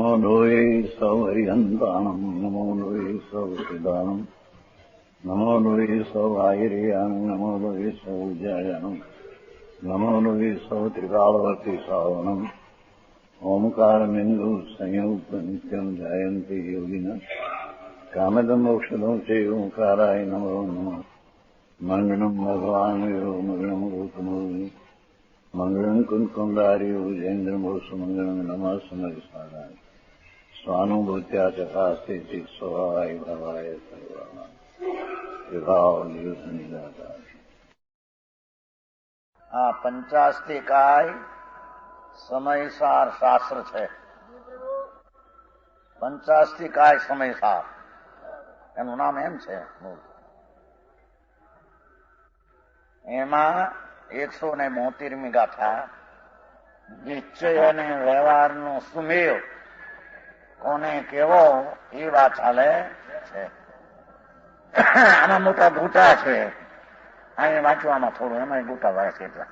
નમો લોહે સૌ હરિહંતાણમ નમો લોહે સૌ સિદાનમ નમો લોહે સૌ આયર્યાણમ નમો લોહે સૌ જયાણમ નમો લોહે સૌ ત્રિકાળવતી સાવણમ ઓમકારમિંદુ સંયુક્ત નિત્યમ જાયંતી યોગિના કામદમ ઔષધમ છે ઓંકારાય નમો નમઃ મંગળમ ભગવાન મંગળમ ગૌતમોની મંગળમ કુંકુંડાર્યો જૈન્દ્રમોષ મંગળમ નમઃ સમર્થાય સ્વાનુભૂત્યા ચકાસ્તે સ્વભાવાય ભાવાય સર્વાય વિભાવ નિદાતા. આ પંચાસ્તિકાય સમયસાર શાસ્ત્ર છે. પંચાસ્તિકાય સમયસાર એનું નામ એમ છે. એમાં 172મી ગાથા નિશ્ચય અને વ્યવહારનો સુમેળ કોને કેવો એ વાત ચાલે છે. આમાં મોટા ગોટા છે. અહીંયા વાંચવામાં થોડું એમાં ગોટા વાય છે એટલા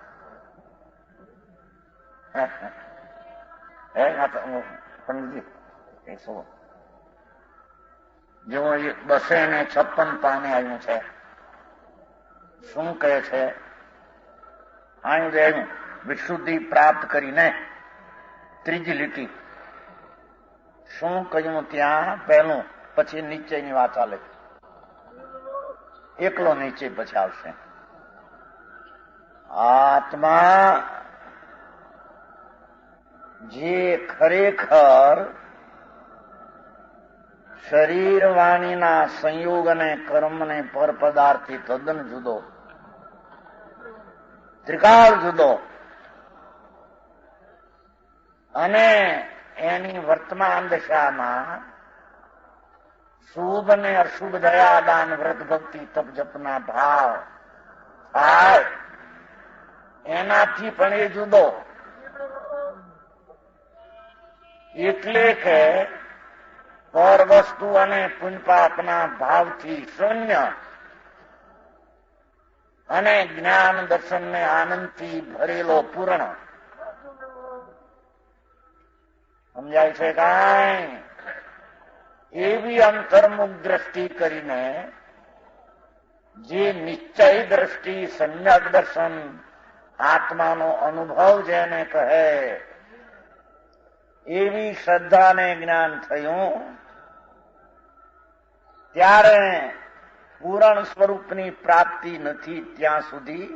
પંડિતજી જો 256 પાને આવ્યું છે. શું કહે છે? અહીં વિશુદ્ધિ પ્રાપ્ત કરીને ત્રીજી લીટી શું કહ્યું ત્યાં પહેલું, પછી નીચેની વાત ચાલે. એકલો નીચે પછી આવશે. આત્મા જે ખરેખર શરીર વાણીના સંયોગ અને કર્મને પર પદાર્થથી તદ્દન જુદો, ત્રિકાળ જુદો અને એની વર્તમાન દશામાં શુભ અને અશુભ દયા દાન વ્રત ભક્તિ તપ જપના ભાવ થાય એનાથી પણ એ જુદો. એટલે કે પર વસ્તુ અને પુણ્યપાપના ભાવથી શૂન્ય અને જ્ઞાન દર્શન ને આનંદથી ભરેલો પૂર્ણ. સમજાય છે કાંઈ? એવી અંતર્મુખ દ્રષ્ટિ કરીને જે નિશ્ચય દ્રષ્ટિ, સમ્યક દર્શન, આત્માનો અનુભવ જેને કહે એવી શ્રદ્ધાને જ્ઞાન થયું ત્યારે પૂરણ સ્વરૂપની પ્રાપ્તિ નથી ત્યાં સુધી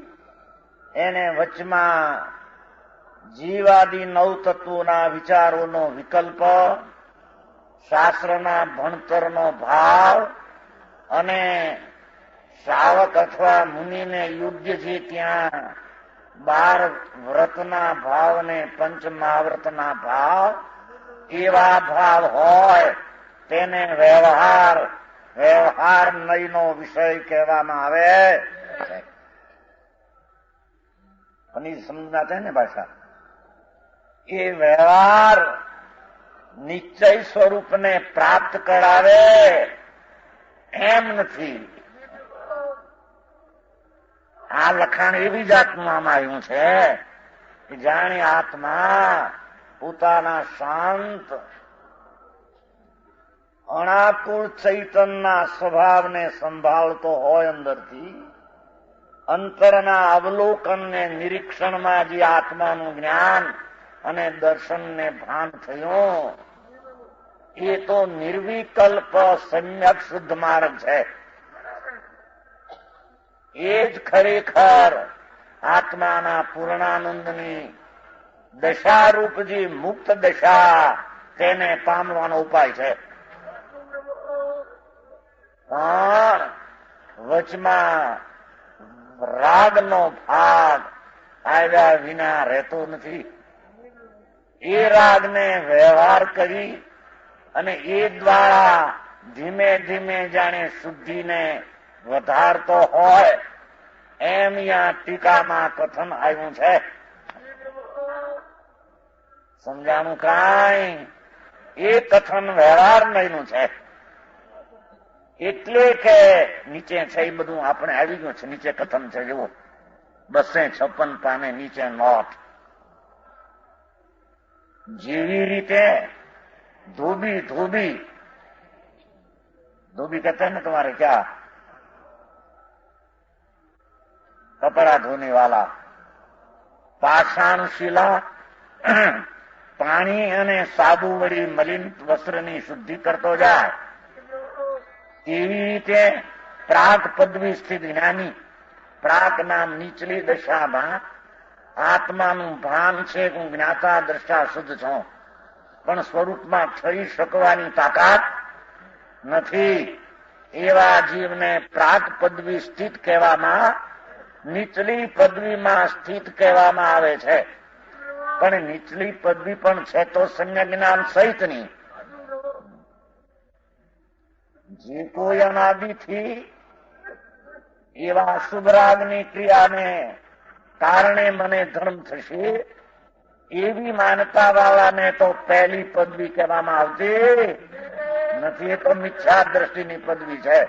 એને વચમાં જીવાદી નવ તત્વોના વિચારોનો વિકલ્પ, શાસ્ત્રના ભણતરનો ભાવ અને શ્રાવક અથવા મુનિને યોગ્ય છે ત્યાં 12 વ્રતના ભાવ ને પંચમહાવ્રતના ભાવ એવા ભાવ હોય તેને વ્યવહાર નયનો વિષય કહેવામાં આવે. અને સમજાતે ને ભાષા એ વ્યવહાર નિશ્ચય સ્વરૂપને પ્રાપ્ત કરાવે એમ નથી. આ લખાણ એવી જાતનું આમાં આવ્યું છે કે જાણે આત્મા પોતાના શાંત અણાકુળ ચૈતનના સ્વભાવને સંભાળતો હોય અંદરથી, અંતરના અવલોકનને નિરીક્ષણમાં જે આત્માનું જ્ઞાન અને દર્શનને ભાન થયું એ તો નિર્વિકલ્પ સમ્યક શુદ્ધ માર્ગ છે. એ જ ખરેખર આત્માના પૂર્ણાનંદની દશારૂપ જે મુક્ત દશા તેને પામવાનો ઉપાય છે. પણ વચમાં રાગનો ભાગ આવ્યા વિના રહેતો નથી. એ રાગને વ્યવહાર કરી અને એ દ્વારા ધીમે ધીમે જાણે શુદ્ધિને વધારતો હોય એમ અહીંયા ટીકામાં કથન આવ્યું છે. સમજાણું કાંઈ? એ કથન વ્યવહાર નહીનું છે. એટલે કે નીચે છે એ બધું આપણે આવી ગયું છે. નીચે કથન છે જુઓ, 256 પાને નીચે નોટ. જેવી રીતે धोबी धोबी धोबी कहते हैं ना तुम्हारे क्या, कपड़ा धोने वाला, पाषाण शिला પાણી અને સાબુ વળી મલિન વસ્ત્રની શુદ્ધિ કરતો જાય, એવી રીતે પ્રાક પદવી સ્થિત જ્ઞાની પ્રાક નામ નીચલી દશામાં આત્માનું ભાન છે હું જ્ઞાતા દ્રષ્ટા શુદ્ધ છું, પણ સ્વરૂપમાં થઈ શકવાની તાકાત નથી. એવા જીવને પ્રાક પદવી સ્થિત કહેવામાં, નીચલી પદવીમાં સ્થિત કહેવામાં આવે છે. પણ નીચલી પદવી પણ છે તો સંજ્ઞા જ્ઞાન સહિતની. જે કોઈ અનાદિથી એવા શુભરાગની ક્રિયાને કારણે મને ધર્મ થશે એવી માનતા વાળાને તો પહેલી પદવી કહેવામાં આવતી નથી. એ તો મિથ્યા દ્રષ્ટિની પદવી છે,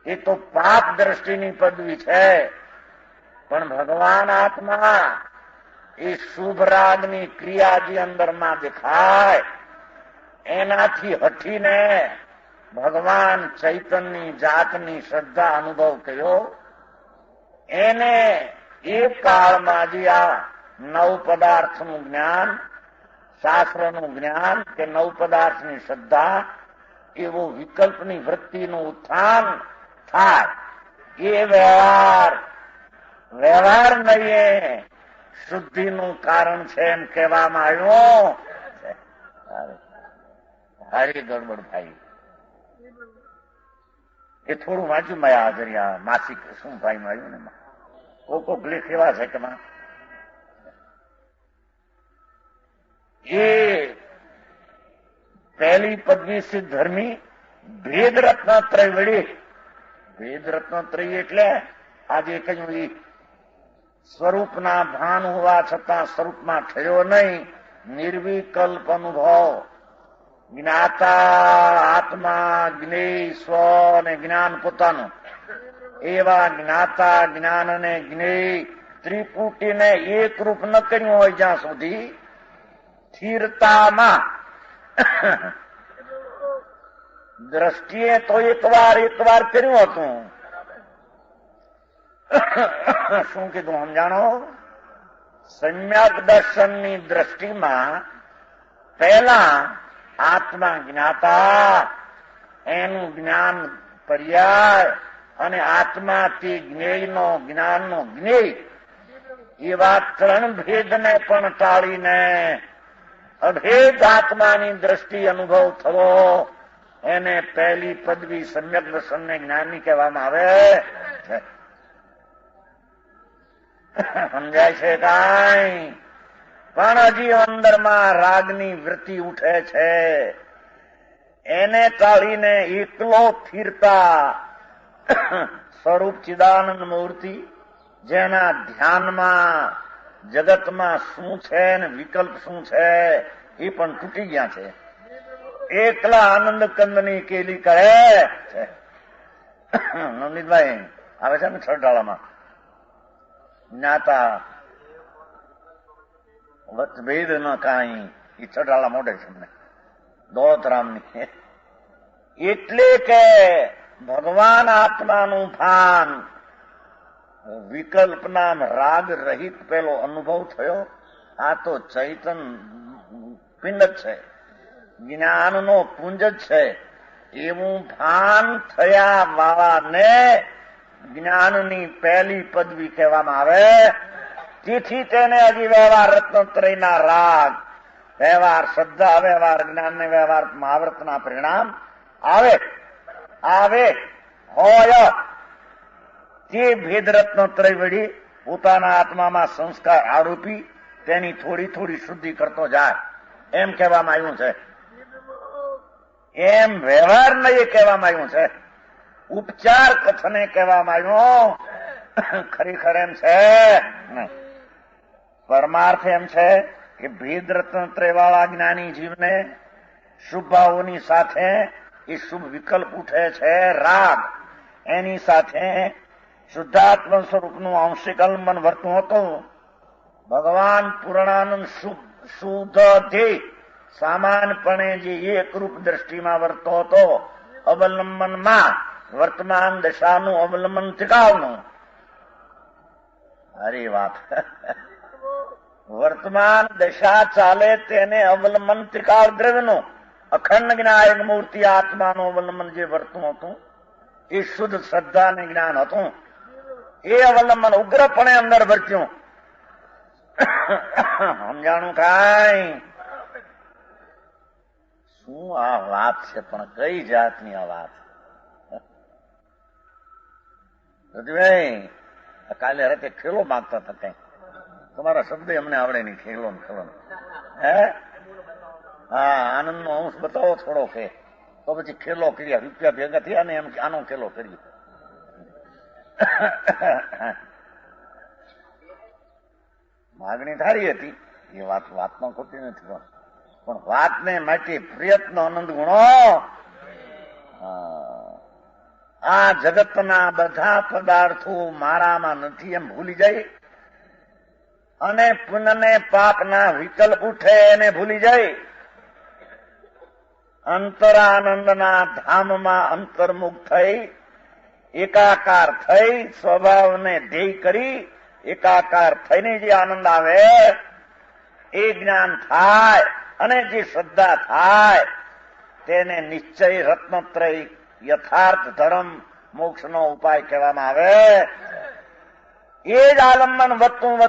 એ તો પાપ દ્રષ્ટિની પદવી છે. પણ ભગવાન આત્મા એ શુભ રાગની ક્રિયા જે અંદરમાં દેખાય એનાથી હટીને ભગવાન ચૈતન્યની જાતની શ્રદ્ધા અનુભવ કર્યો. એને એક કાળમાં જે આ નવ પદાર્થનું જ્ઞાન, શાસ્ત્રનું જ્ઞાન કે નવ પદાર્થની શ્રદ્ધા, એવો વિકલ્પની વૃત્તિનું ઉત્થાન થાય. એ વ્યવહાર નહીં શુદ્ધિનું કારણ છે એમ કહેવામાં આવ્યું. હારી ગડબડ થાય. એ થોડું વાંચ્યું મેં હાજરિયા માસિક શું ભાઈ આવ્યું ને કોક લેખ એવા છે કે એ પહેલી પદવી સિદ્ધ ધર્મી ભેદ રત્નત્રય વળી. ભેદ રત્નત્રય એટલે આજે કહ્યું સ્વરૂપના ભાન હોવા છતાં સ્વરૂપમાં થયો નહીં, નિર્વિકલ્પ અનુભવ, જ્ઞાતા આત્મા, જ્ઞેય સ્વ અને જ્ઞાન પોતાનું, એવા જ્ઞાતા જ્ઞાન અને જ્ઞેય ત્રિપુટીને એક રૂપ ન કર્યું હોય જ્યાં સુધી સ્થિરતામાં દ્રષ્ટિએ તો એકવાર કર્યું હતું. શું કીધું સમજાણો? સમ્યક દર્શનની દ્રષ્ટિમાં પહેલા આત્મા જ્ઞાતા, એનું જ્ઞાન પર્યાય અને આત્માથી જ્ઞેયનો જ્ઞાનનો જ્ઞેય, એવા ત્રણ ભેદને પણ ટાળીને અભેદ આત્માની દ્રષ્ટિ અનુભવ થવો, એને પહેલી પદવી સમ્યક દર્શનને જ્ઞાનની કહેવામાં આવે છે. સમજાય છે કાંઈ? પણ હજી અંદરમાં રાગની વૃત્તિ ઉઠે છે, એને ટાળીને એકલો સ્થિરતા સ્વરૂપ ચિદાનંદ મૂર્તિ, જેના ધ્યાનમાં જગતમાં શું છે ને વિકલ્પ શું છે એ પણ તૂટી ગયા છે. એકલા આનંદ કંદની કેલી કરે છે. નવનીતભાઈ આવે છે ને છડાળામાં જ્ઞાતા ભેદ ન કાંઈ, એ છડાળા મોઢે છે અમને દોલતરામની. એટલે કે ભગવાન આત્માનું ભાન વિકલ્પના રાગ રહિત પેલો અનુભવ થયો. આ તો ચૈતન પિંડ જ છે, જ્ઞાનનો પુંજ જ છે. એવું ભાન થયા વાળાને જ્ઞાનની પહેલી પદવી કહેવામાં આવે. તેથી તેને હજી વ્યવહાર રત્નત્રયના રાગ, વ્યવહાર શ્રદ્ધા, વ્યવહાર જ્ઞાન ને વ્યવહાર મહાવ્રતના પરિણામ આવે હોય. તે ભેદ રત્નત્રય વળી પોતાના આત્મામાં સંસ્કાર આરોપી તેની થોડી થોડી શુદ્ધિ કરતો જાય એમ કહેવામાં આવ્યું છે. એમ વ્યવહાર નહીં કહેવામાં આવ્યું છે, ઉપચાર કથને કહેવામાં આવ્યું. ખરેખર એમ છે પરમાર્થ એમ છે કે ભેદ રત્નત્રય વાળા જ્ઞાની જીવને શુભ ભાવોની સાથે એ શુભ વિકલ્પ ઉઠે છે રાગ, એની સાથે શુદ્ધાત્મ સ્વરૂપનું આંશિક અલંબન વર્તું હતું. ભગવાન પૂર્ણાનંદ શુદ્ધ ધ્યેય સામાન્યપણે જે એકરૂપ દ્રષ્ટિમાં વર્તો હતો, અવલંબનમાં વર્તમાન દશાનું અવલંબન ટીકાવનું. અરે વાત, વર્તમાન દશા ચાલે તેને અવલંબન ત્રિકાળ દ્રવ્યનું અખંડ જ્ઞાયક મૂર્તિ આત્માનું અવલંબન જે વર્તું હતું એ શુદ્ધ શ્રદ્ધા ને જ્ઞાન હતું. એ અવલંબન ઉગ્રપણે અંદર વર્ત્યું. સમજાણું કાંઈ? શું આ વાત છે? પણ કઈ જાતની આ વાત? ભાઈ કાલે રાતે ખેલો માંગતા હતા કઈ, તમારા શબ્દ અમને આવડે નહીં. ખેલો ને ખેલો હે, હા, આનંદ નો અંશ બતાવો થોડો કે, તો પછી ખેલો કર્યા, રૂપિયા ભેગા થયા ને એમ કે આનો ખેલો કર્યો. માગણી થારી હતી એ વાતમાં ખોટી નથી, પણ વાતને માટે પ્રયત્ન આનંદ ગુણો. આ જગતના બધા પદાર્થો મારામાં નથી એમ ભૂલી જાય અને પુણ્યને પાપના વિકલ્પ ઉઠે એને ભૂલી જાય. અંતરાનંદના ધામમાં અંતર્મુખ થઈ એકાકાર થઈ સ્વભાવને ધ્યેય કરી એકાકાર થઈને જે આનંદ આવે એ જ્ઞાન થાય અને જે શ્રદ્ધા થાય તેને નિશ્ચય રત્નત્રય યથાર્થ ધર્મ મોક્ષનો ઉપાય કહેવામાં આવે. એ જ આલંબન વધતું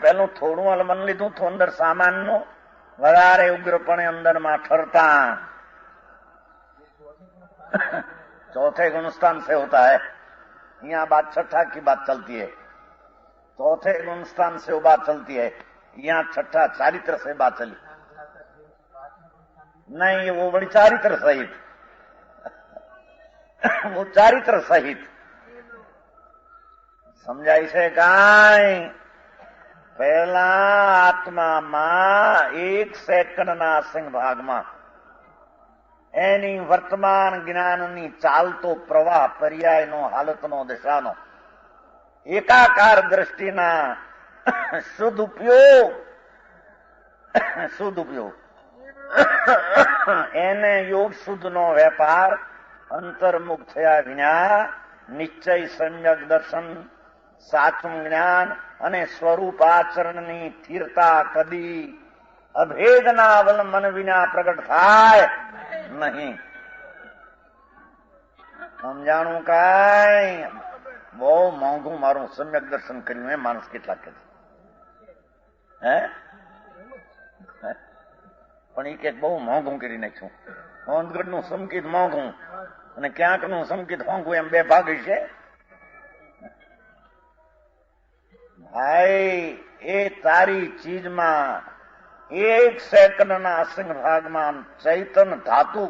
પેલું થોડું આલંબન લીધું તો અંદર સામાનનું વધારે ઉગ્રપણે અંદરમાં ઠરતા. चौथे गुणस्थान से होता है, यहाँ बात छठा की बात चलती है. चौथे गुणस्थान से वो बात चलती है, यहाँ छठा चारित्र से बात चली नहीं. वो बड़ी चारित्र सहित वो ચારિત્ર સહિત સમજાય છે કાંઈ? પહેલા આત્મામાં 1 સેકન્ડના અસંગ ભાગમાં એની વર્તમાન જ્ઞાનની ચાલતો પ્રવાહ પર્યાયનો હાલતનો દશાનો એકાકાર દ્રષ્ટિના શુદ્ધ ઉપયોગ એને યોગ શુદ્ધનો વેપાર અંતર્મુખ થયા વિના નિશ્ચય સમ્યક દર્શન સાચું જ્ઞાન અને સ્વરૂપ આચરણની સ્થિરતા કદી અભેદના અવલંબન વિના પ્રગટ થાય નહીં. સમજાણું કાંઈ? બહુ મોંઘું મારું સમ્યક દર્શન કર્યું એ માણસ કેટલા કે હે, પણ એ કે બહુ મોંઘું કરી નાખ્યું. હોંદગઢ નું સંકેત મોંઘું અને ક્યાંક નું સંકેત મોંઘું, એમ બે ભાગ છે ભાઈ. એ તારી ચીજમાં 1 સેકન્ડના અસંગ ભાગમાં ચૈતન ધાતુ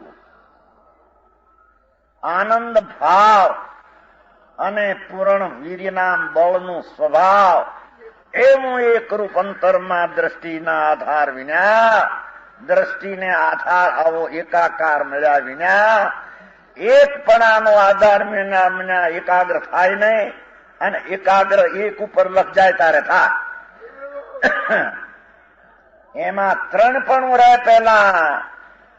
આનંદ ભાવ અને પૂર્ણ વીર્યના બળનું સ્વભાવ એવું એકરૂપ અંતરમાં દ્રષ્ટિના આધાર વિના, દ્રષ્ટિને આધાર આવો એકાકાર મળ્યા વિના, એકપણાનો આધાર વિના એકાગ્ર થાય નહીં અને એકાગ્ર એક ઉપર લખ જાય તારે થા. એમાં 3 પણ રહે. પહેલા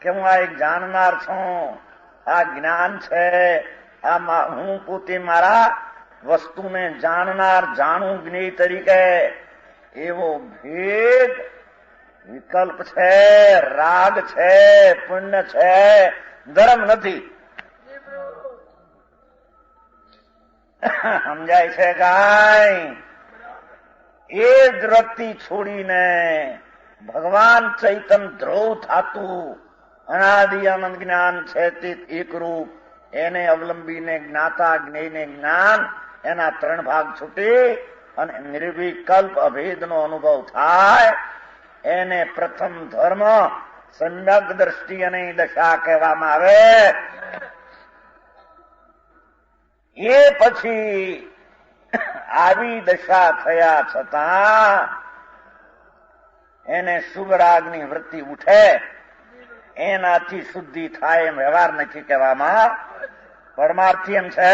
કે હું આ એક જાણનાર છું, આ જ્ઞાન છે, આ હું પોતે મારા વસ્તુને જાણનાર, જાણું જ્ઞેય તરીકે એવો ભેદ વિકલ્પ છે, રાગ છે, પુણ્ય છે, ધર્મ નથી. સમજાય છે કાંઈ? એ જ વૃત્તિ છોડીને ભગવાન ચૈતન ધ્રુવ થાતું અનાદિ આનંદ જ્ઞાન છે તે એકરૂપ એને અવલંબીને જ્ઞાતા જ્ઞેયને જ્ઞાન એના 3 ભાગ છૂટી અને નિર્વિકલ્પ અભેદનો અનુભવ થાય એને પ્રથમ ધર્મ સમ્યક દ્રષ્ટિ અને દશા કહેવામાં આવે. એ પછી આવી દશા થયા છતાં એને શુભ રાગની વૃત્તિ ઉઠે એનાથી શુદ્ધિ થાય એમ વ્યવહાર નથી કહેવામાં. પરમાર્થી એમ છે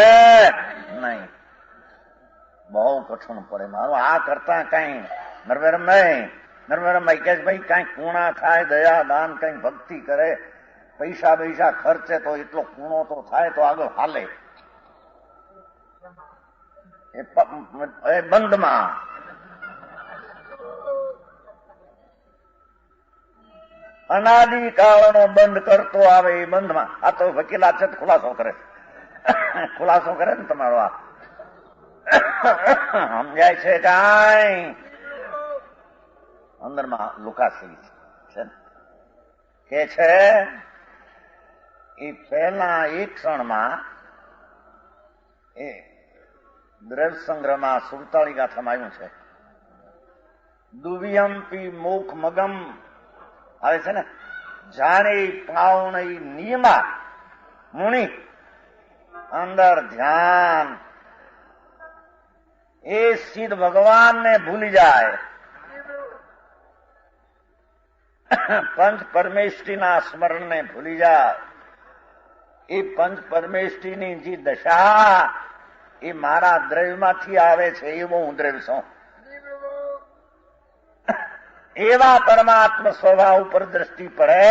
નહીં. બહુ કઠણ પડે. મારું આ કરતા કઈ નરવેરમ નહીં. નર્મદાભાઈ કે ભાઈ કઈક કુણા થાય, દયા દાન કઈક ભક્તિ કરે, પૈસા પૈસા ખર્ચે તો એટલો કુણો તો થાય તો આગળ હાલે. એ બંધમાં અનાદિકાળનો બંધ કરતો આવે એ બંધમાં. આ તો વકીલાત છે, ખુલાસો કરે ને તમારો. આ સમજાય છે કાંઈ? અંદરમાં લુકાસી છે કે છે એ પહેલા એક ક્ષણમાં એ દ્રવ્ય સંગ્રહમાં 47 ગાથામાં આવ્યું છે. દુવ્યંપી મુખ મગમ આવે છે ને, જાણે પાવણી નિયમા મુનિ અંદર ધ્યાન એ સિદ્ધ ભગવાનને ભૂલી જાય. પંચ પરમેષ્ઠીના સ્મરણને ભૂલી જાય. એ પંચ પરમેષ્ઠીની જે દશા એ મારા દ્રવ્યમાંથી આવે છે, એવો હું દ્રવ્ય છું. એવા પરમાત્મ સ્વભાવ ઉપર દ્રષ્ટિ પડે,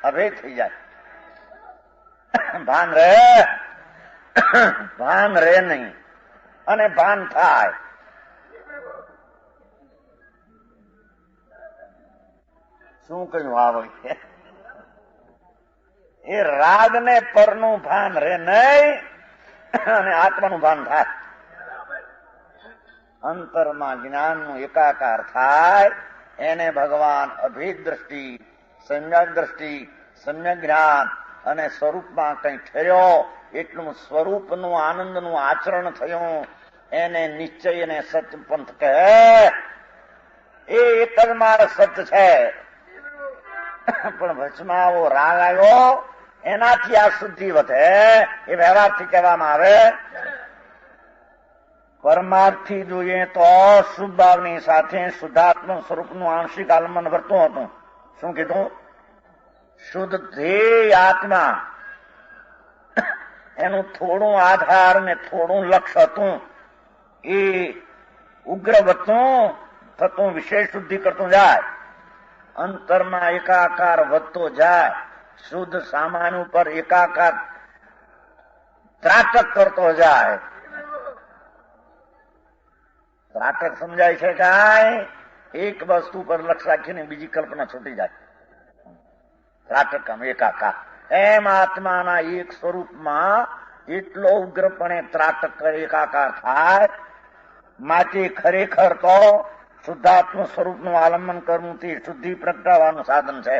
અભેદ થઈ જાય. ભાન રહે નહીં અને ભાન થાય. શું કહ્યું આ વખતે? એ રાગને પરનું ભાન રહે નહીં અને આત્માનું ભાન થાય. અંતરમાં જ્ઞાનનું એકાકાર થાય, એને ભગવાન અભેદ દ્રષ્ટિ, સમ્યક દ્રષ્ટિ, સમ્યક જ્ઞાન અને સ્વરૂપમાં કઈ ઠર્યો, એટલું સ્વરૂપનું આનંદનું આચરણ થયું, એને નિશ્ચય અને સત્ય પંથ કહે. એ એક જ મારો સત્ય છે. પણ વચમાં આવો રાગ આવ્યો, એનાથી આ શુદ્ધિ વધે, એ વ્યવહારથી કહેવામાં આવે. પરમાર્થથી જોઈએ તો શુભ ભાવની સાથે શુદ્ધાત્મ સ્વરૂપનું આંશિક આલંબન વર્તું હતું. શું કીધું? શુદ્ધ ધ્યેય આત્મા, એનું થોડું આધાર ને થોડું લક્ષ્ય હતું. એ ઉગ્ર વધતું થતું વિશેષ શુદ્ધિ કરતું જાય, અંતરમાં એકાકાર વધતો જાય, શુદ્ધ સામાન્ય ઉપર એકાકાર ત્રાટક કરતો જાય. ત્રાટક સમજાય છે કાંઈ? એક વસ્તુ પર લક્ષ રાખીને બીજી કલ્પના છૂટી જાય. ત્રાટક એકાકાર. એમ આત્માના એક સ્વરૂપમાં એટલો ઉગ્રપણે ત્રાટક એકાકાર થાય. માટે ખરેખર તો શુદ્ધાત્મ સ્વરૂપનું આલંબન કરવું તે શુદ્ધિ પ્રગટાવવાનું સાધન છે.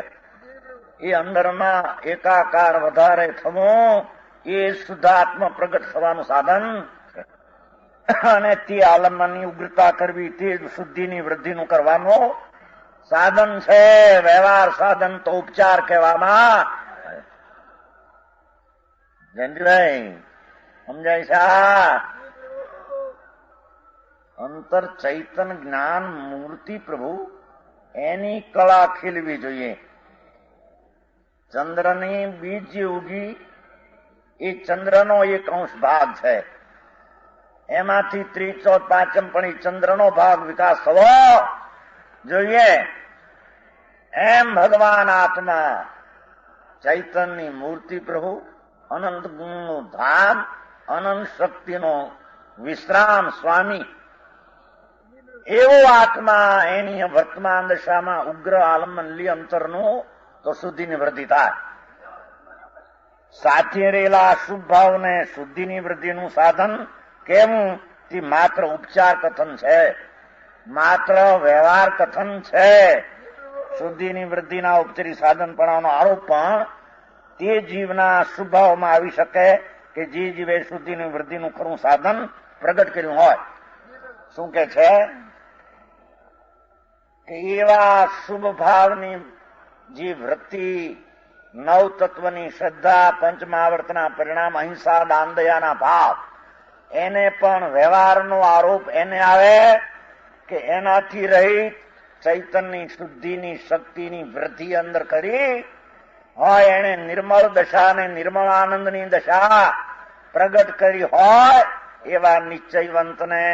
એ અંદરમાં એકાકાર વધારે થવું એ શુદ્ધાત્મ પ્રગટ થવાનું સાધન છે. અને તે આલંબનની ઉગ્રતા કરવી તે શુદ્ધિની વૃદ્ધિનું કરવાનું સાધન છે. વ્યવહાર સાધન તો ઉપચાર કહેવામાં. જયંતિભાઈ સમજાય છે? અંતર ચૈતન જ્ઞાન મૂર્તિ પ્રભુ એની કળા ખીલવી જોઈએ. ચંદ્રની બીજ ઉગી એ ચંદ્રનો એક અંશ ભાગ છે. એમાંથી 3/4 પણ એ ચંદ્રનો ભાગ વિકાસ થવો જોઈએ. એમ ભગવાન આત્મા ચૈતનની મૂર્તિ પ્રભુ, અનંત ગુણનું ધામ, અનંત શક્તિનો વિશ્રામ સ્વામી, એવો આત્મા એની વર્તમાન દશામાં ઉગ્ર આલંબન લી અંતરનું તો શુદ્ધિની વૃદ્ધિ થાય. સાથે રહેલા શુભ ભાવને શુદ્ધિની વૃદ્ધિનું સાધન કેવું? તે માત્ર ઉપચાર કથન છે, માત્ર વ્યવહાર કથન છે. શુદ્ધિની વૃદ્ધિના ઉપચારી સાધનપણાનો આરોપ પણ તે જીવના શુભાવમાં આવી શકે કે જે જીવે શુદ્ધિની વૃદ્ધિનું ખરું સાધન પ્રગટ કર્યું હોય. શું કે છે કે એવા શુભ ભાવની જે વૃત્તિ, નવ તત્વની શ્રદ્ધા, પંચમહાવર્તના પરિણામ, અહિંસા, દાન, દયાના ભાવ, એને પણ વ્યવહારનો આરોપ એને આવે કે એનાથી રહિત ચૈતનની શુદ્ધિની શક્તિની વૃદ્ધિ અંદર કરી હોય, એને નિર્મળ દશા અને નિર્મળ આનંદની દશા પ્રગટ કરી હોય, એવા નિશ્ચયવંતને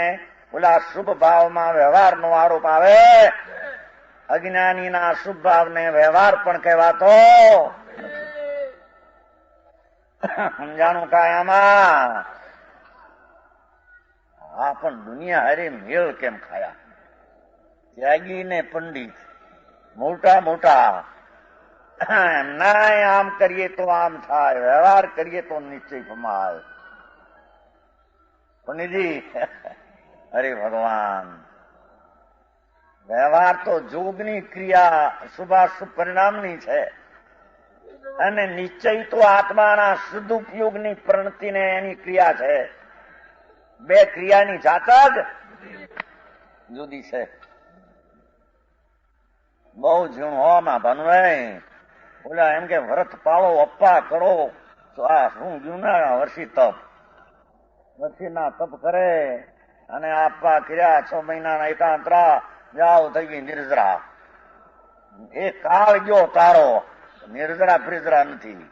ઓલા શુભ ભાવમાં વ્યવહારનો આરોપ આવે. અજ્ઞાનીના શુભ ભાવને વ્યવહાર પણ કહેવાતો સમજાણું કાયામાં. આ પણ દુનિયા હારે મેળ કેમ ખાયા? ત્યાગી ને પંડિત મોટા મોટા નાય આમ કરીએ તો આમ થાય, વ્યવહાર કરીએ તો નિશ્ચય પમાય. પંડિતજી અરે ભગવાન, વ્યવહાર તો જોગની ક્રિયા શુભાશુભ પરિણામની છે અને નિશ્ચય તો આત્માના શુદ્ધ ઉપયોગની પ્રણતિને એની ક્રિયા છે. બે ક્રિયાની જાત જ જુદી છે. બહુ ઝીણું હોવામાં ભનવાય. ઓલા એમ કે વ્રત પાળો, અપ્પા કરો, તો આ શું જૂના વર્ષી તપ, વર્ષીના તપ કરે અને આપવા કર્યા 6 મહિનાના એકાંતરા, જાઓ થઈ ગઈ નિર્જરા. એ કાળ ગયો તારો, નિર્જરા ફ્રિજરા નથી.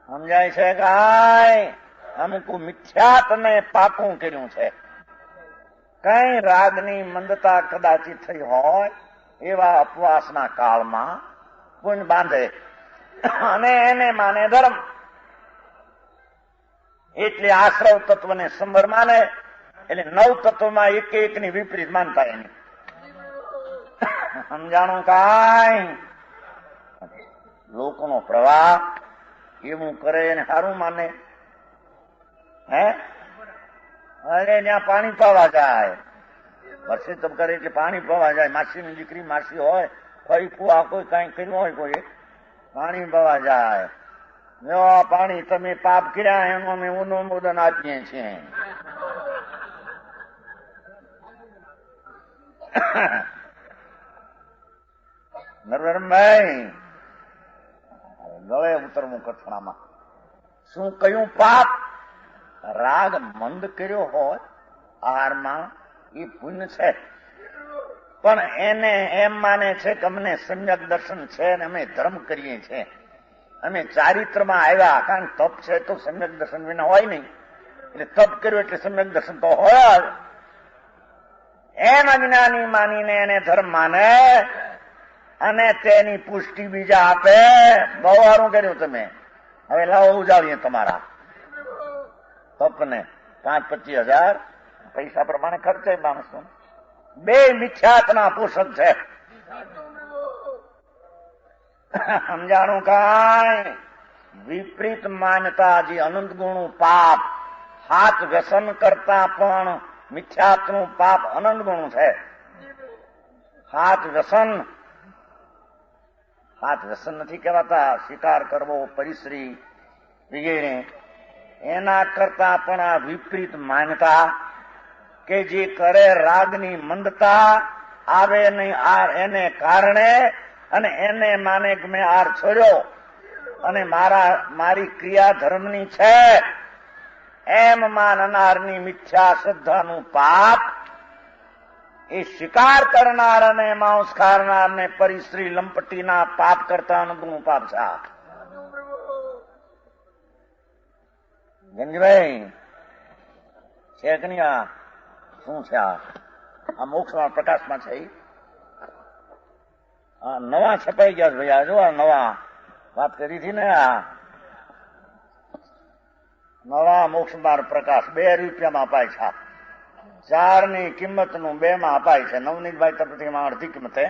સમજાય છે કાંઈ? અમુક મિથ્યાત્વને પાકું કર્યું છે. કઈ રાગની મંદતા કદાચિત થઈ હોય એવા અપવાસના કાળમાં પુંજ બાંધે અને એને માને ધર્મ. એટલે આશ્રવ તત્વને સંબર માને, એટલે 9 તત્વમાં એક એકની વિપરીત માનતા એની. સમજાણું કાંઈ? લોકોનો પ્રવાહ એવું કરે એને સારું માને. હે અરે ત્યાં પાણી પાવા જાય, વર્ષે તપ કરે એટલે પાણી પાવા જાય. માસીની દીકરી માસી હોય, ફરી ફુવા કોઈ કઈ કર્યું હોય, કોઈ પાણી પાવા જાય. જો આ પાણી તમે પાપ કર્યા એનું અમે અનુમોદન આપીએ છીએ. નરવરભાઈ ગળે ઉતરવું કથણામાં. શું કયું પાપ? રાગ મંદ કર્યો હોય આહારમાં એ પુણ્ય છે, પણ એને એમ માને છે કે અમને સમ્યક દર્શન છે ને અમે ધર્મ કરીએ છીએ, અમે ચારિત્રમાં આવ્યા. કારણ તપ છે તો સમ્યક દર્શન વિના હોય નહીં, એટલે તપ કર્યું એટલે સમ્યક દર્શન તો હોય જ. એમ અજ્ઞાની માનીને એને ધર્મ માને અને તેની પુષ્ટિ બીજા આપે. બહુ સારું કર્યું તમે, હવે લાવો ઉજાવીએ તમારા તપને. 5-25 હજાર પૈસા પ્રમાણે ખર્ચે માણસો. બે મિથ્યાત્વના પોષક છે. સમજાણું કાંઈ? વિપરીત માન્યતા જે અનંત ગુણું પાપ, હાથ વ્યસન કરતા પણ મિથ્યાત્વનું પાપ અનંત ગુણું છે. હાથ વ્યસન નથી કહેવાતા. શિકાર કરવો, પરિશ્રી વગેરે, એના કરતા પણ આ વિપરીત માન્યતા કે જે કરે રાગની મંદતા આવે નહીં આર એને કારણે, અને એને માને કે મેં આર છોડ્યો અને મારી ક્રિયા ધર્મની છે એમ માનનારની મિથ્યા શ્રદ્ધાનું પાપ એ શિકાર કરનાર અને માંસ ખાનાર ને પરિશ્રી લંપટીના પાપ કરતા અનુભવનું પાપ છે. ગંજભાઈ છે કે નહીં? આ શું છે? આ મોક્ષમાં પ્રકાશમાં છે. આ નવા છપાઈ ગયા ભાઈ. આ જો આ નવા વાત કરી હતી ને, આ નવા મોક્ષ માર્ગ પ્રકાશ 2 રૂપિયામાં અપાય છે. 4ની કિંમતનું 2માં અપાય છે. નવનીતભાઈ તરફથી અડધી કિંમતે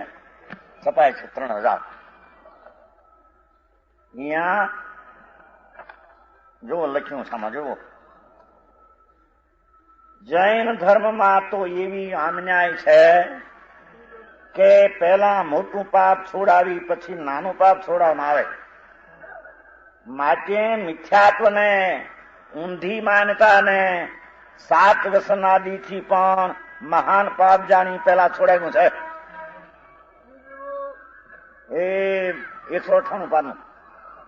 છપાય છે 3000. અહીંયા જુઓ લખ્યું છે, આમાં જુઓ. જૈન ધર્મમાં તો એવી આમન્યાય છે કે પહેલા મોટું પાપ છોડાવી પછી નાનું પાપ છોડવામાં આવે. માટે મિથ્યાત્વને, ઊંધી માન્યતાને 7 વ્યસનાદિથી પણ મહાન પાપ જાણી પહેલા છોડાયું છે. એ 198 પાનું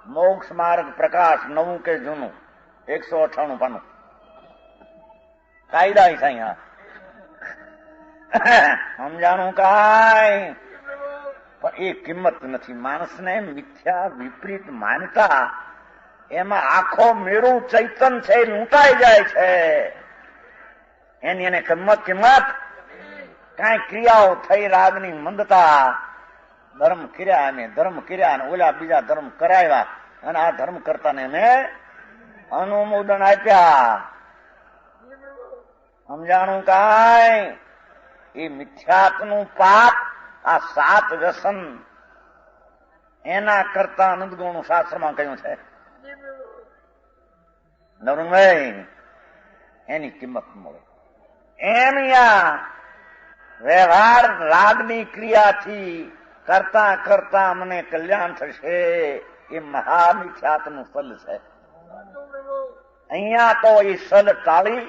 મોક્ષ માર્ગ પ્રકાશ, નવું કે જૂનું, 198 પાનું કાયદા છે અહીંયા. સમજાણું કાંઈ? પણ એ કિંમત નથી. માણસને મિથ્યા વિપરીત માનતા એમાં આખો મેળું ચૈતન છે લૂંટાઈ જાય છે. એની એને કિંમત કઈ ક્રિયાઓ થઈ રાગની મંદતા, ધર્મ કર્યા અને ધર્મ કર્યા અને ઓલા બીજા ધર્મ કરાવ્યા અને આ ધર્મ કરતા ને મેં અનુમોદન આપ્યા. સમજાણું કાંઈ? એ મિથ્યાત્વનું પાપ, આ 7 વ્યસન, એના કરતા અનંતગુણનું શાસ્ત્રમાં કહ્યું છે. નવરંગભાઈ, એની કિંમત મળે. એમ વ્યવહાર રાગની ક્રિયાથી કરતા કરતા મને કલ્યાણ થશે, એ મહામિથ્યાત્વનું ફલ છે. અહીંયા તો એ સલ ટાળી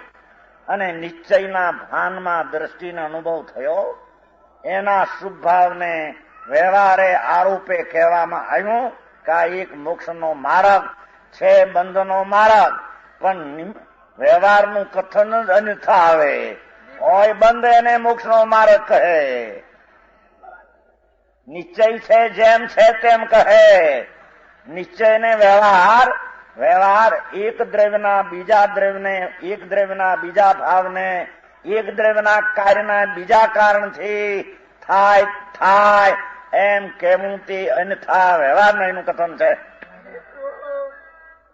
અને નિશ્ચયના ભાનમાં દ્રષ્ટિનો અનુભવ થયો. એના શુભ ભાવને વ્યવહારે આરોપે કહેવામાં આવ્યું કે આ એક મોક્ષનો માર્ગ છે, બંધનો માર્ગ. પણ વ્યવહારનું કથન જ અન્યથા આવે. હોય બંધ એને મોક્ષનો માર્ગ કહે, નિશ્ચય છે જેમ છે તેમ કહે. નિશ્ચય ને વ્યવહાર, વ્યવહાર એક દ્રવ્યના બીજા દ્રવ્યને, એક દ્રવ્યના બીજા ભાવને, એક દ્રવ્યના કાર્યના બીજા કારણથી થાય થાય એમ કહેવું તે અન્યથા વ્યવહારનું એનું કથન છે.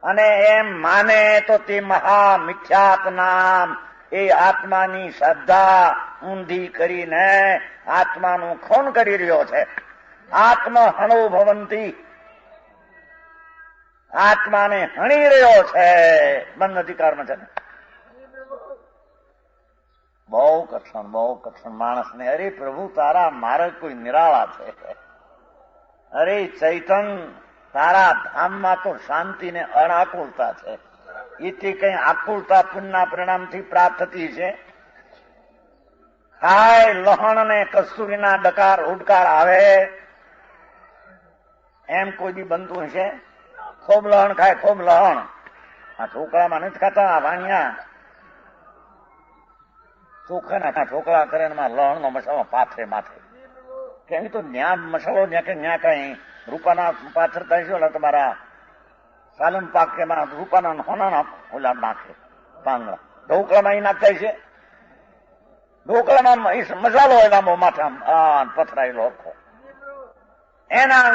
અને એમ માને તો તે મહા મિથ્યાત નામ, એ આત્માની શ્રદ્ધા ઊંધી કરીને આત્માનું ખૂન કરી રહ્યો છે. આત્મ હણો ભવંતી, આત્માને હણી રહ્યો છે. બંધ અધિકારમાં છે. બહુ કઠણ માણસને. અરે પ્રભુ તારા માર્ગ કોઈ નિરાળા છે. અરે ચૈતન, તારા ધામમાં તો શાંતિ ને અનાકુળતા છે. એથી કઈ આકુળતા પુણ્યના પરિણામથી પ્રાપ્ત થતી છે. ખાય લહણ ને કસ્તુરીના ડકાર ઉડકાર આવે એમ કોઈ દી બનતું હશે? ખૂબ લહણ ખાય, ખૂબ લહણ. આ ઢોકળામાં નથી ખાતા વાણિયા, ચોખાના ઢોકળા કરે લહણ નો મસાલો પાથરે માથે. કેમ તો ન્યા મસાલો ન્યા કઈ રૂપાના પાથરતા છે. ઓલા તમારા સાલમ પાક કે રૂપાના હોનાના ઓલા નાખે પાંગડા. ઢોકળામાં એ નાખતા છે. ઢોકળામાં મસાલો એના માથે પથરાયેલો હરખો. એના